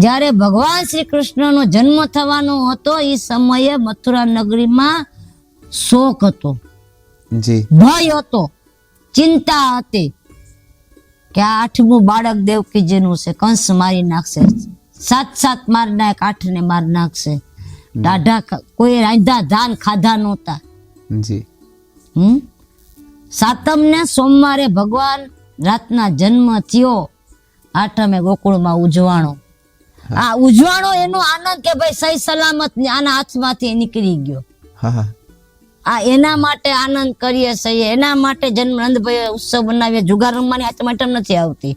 Speaker 1: જ્યારે ભગવાન શ્રી કૃષ્ણ નો જન્મ થવાનો હતો, એ સમયે મથુરા નગરીમાં શોક હતો, ભય હતો, ચિંતા હતી કે આ 8મું બાળક દેવકીજીનું છે, કંસ મારી નાખશે, 7 મારી નાખ, 8 ને મારી નાખશે. દાઢા કોઈ રાંધા ધાન ખાધા નહોતા. સાતમ ને સોમવારે ભગવાન રાતના જન્મ થયો, આઠમે ગોકુળમાં ઉજવાણો. આ ઉજવાણો એનો આનંદ કે ભાઈ સહી સલામત આના હાથમાંથી નીકળી ગયો. આ એના માટે આનંદ કરીએ છીએ, એના માટે જન્મ નંદભાઈ ઉત્સવ બનાવીએ. જુગાર રમવાની આતમ આઠમ નથી આવતી.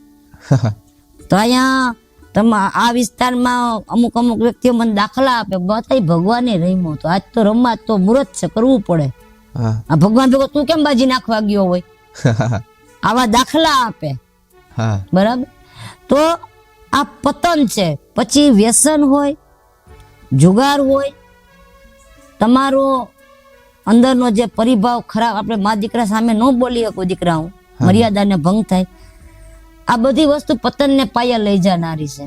Speaker 1: તો અહીંયા આ વિસ્તારમાં અમુક વ્યક્તિઓ મને દાખલા આપે, બતાવી ભગવાને રમ્યો તો આજ તો રમવા તો મુહૂર્ત છે, કરવું પડે. આ ભગવાન ભેગો તું કેમ બાજી નાખવા ગયો હોય? આવા દાખલા આપે. બરાબર? તો આ પતન છે. પછી વ્યસન હોય, જુગાર હોય, તમારો અંદરનો જે પરિભાવ ખરાબ, આપણે મા દીકરા સામે ન બોલી શકો, દીકરા હું મર્યાદાને ભંગ થાય. આ બધી વસ્તુ પતનને પાયા લઈ જનારી છે.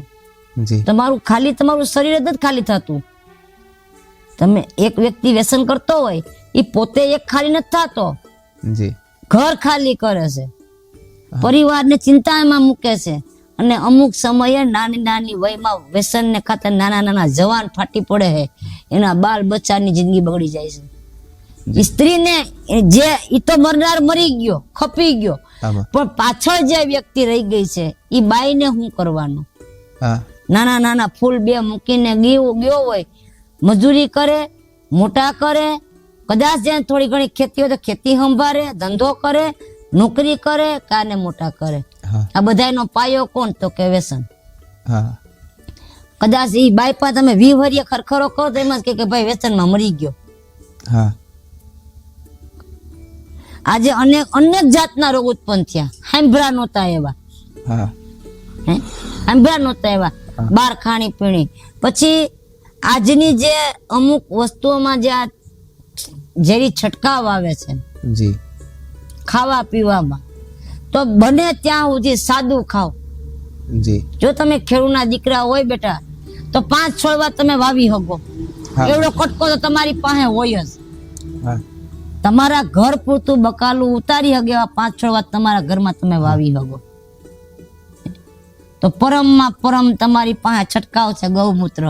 Speaker 1: તમારું શરીર જ ખાલી થતું. તમે એક વ્યક્તિ વ્યસન કરતો હોય, એ પોતે એક ખાલી નથી થતો, ઘર ખાલી કરે છે, પરિવારને ચિંતામાં મૂકે છે. અને અમુક સમયે નાની વયમાં વ્યસનને ખાતર નાના જવાન ફાટી પડે છે, એના બાલ બચ્ચાની જિંદગી બગડી જાય છે. સ્ત્રીને જે ઈ તો મરનાર મરી ગયો, ખપી ગયો, પણ પાછળ જે વ્યક્તિ રહી ગઈ છે એ બાઈને શું કરવાનું? નાના ફૂલ બે મૂકીને ગયો હોય, મજૂરી કરે, મોટા કરે, કદાચ જ્યાં થોડી ઘણી ખેતી હોય તો ખેતી સંભાળે, ધંધો કરે, નોકરી કરે, કાને મોટા કરે. આ બધાનો પાયો કોણ? તો કે વ્યસન. કદાચ એ બાઈ પા તમે 20 વર્ષે ખરખરો કહો તો એમ જ કે ભાઈ વ્યસનમાં મરી ગયો. આજે અનેક જાતના રોગ ઉત્પન્ન થયા, હાંભળા નહોતા એવા. હાંભળા નહોતા એવા, બાર ખાણી પીણી. પછી આજની જે અમુક વસ્તુઓમાં જે આ ઝેરી છટકાવ આવે છે ખાવા પીવામાં, તો બને ત્યાં સુધી સાદું ખાઓ. જો તમે ખેડૂતના દીકરા હોય બેટા તો 5-6 વાર તમે વાવી શકો, એવડો કટકો તો તમારી પાસે હોય જ. તમારા ઘર પૂરતું બકાલું ઉતારી શકે એવા 5-6 વાર તમારા ઘરમાં તમે વાવી શકો. તો પરમમાં પરમ તમારી પાસે છટકાવ છે ગૌમૂત્ર,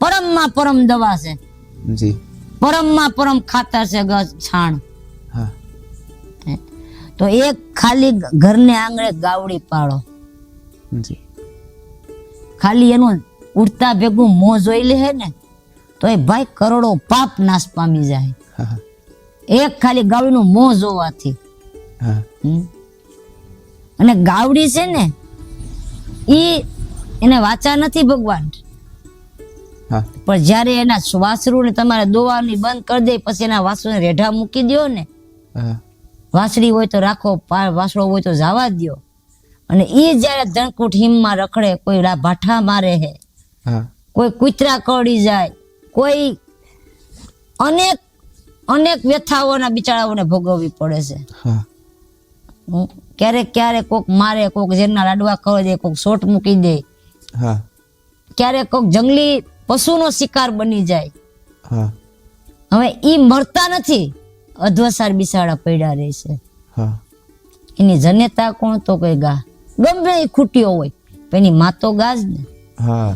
Speaker 1: પરમમાં પરમ દવા છે, પરમમાં પરમ ખાતર છે છાણ. તો એક ખાલી ઘરને આંગણે ગાવડી પાડો, ખાલી એનું ઉડતા ભેગું મોં જોઈ લે ને તો એ ભાઈ કરોડો પાપ નાશ પામી જાય. એક ખાલી ગાવડીનું મોં જોવાથી. અને ગાવડી છે ને એને વાચા નથી ભગવાન, પણ જયારે એના વાસરુ ને તમારે દોવાની બંધ કરી દે, પછી એના વાસરુ ને રેઢા મૂકી દો ને, વાસળી હોય તો રાખો, વાસળો હોય તો જવા દો. અને એ જયારે ધણકૂટ હિમમાં રખડે, કોઈ ભાઠા મારે હે,
Speaker 2: હા
Speaker 1: કોઈ કૂતરા કરડી જાય, કોઈ અનેક અનેક વ્યથાઓના બિચારાઓને ભોગવવી પડે છે.
Speaker 2: હા
Speaker 1: ક્યારેક ક્યારેક કોક મારે, કોક ઝેરના લાડવા ખવડાવી દે, કોક શોટ મૂકી દે,
Speaker 2: હા
Speaker 1: ક્યારેક કોક જંગલી પશુનો શિકાર બની જાય.
Speaker 2: હા
Speaker 1: હવે ઈ મરતા નથી, અધ્વસાર બિસાડા પડ્યા રહે છે.
Speaker 2: હા
Speaker 1: એની જનેતા કોણ? તો કોઈ ગા, ગમે એ ખૂટ્યો હોય પણ એની માં તો ગા જ ને.
Speaker 2: હા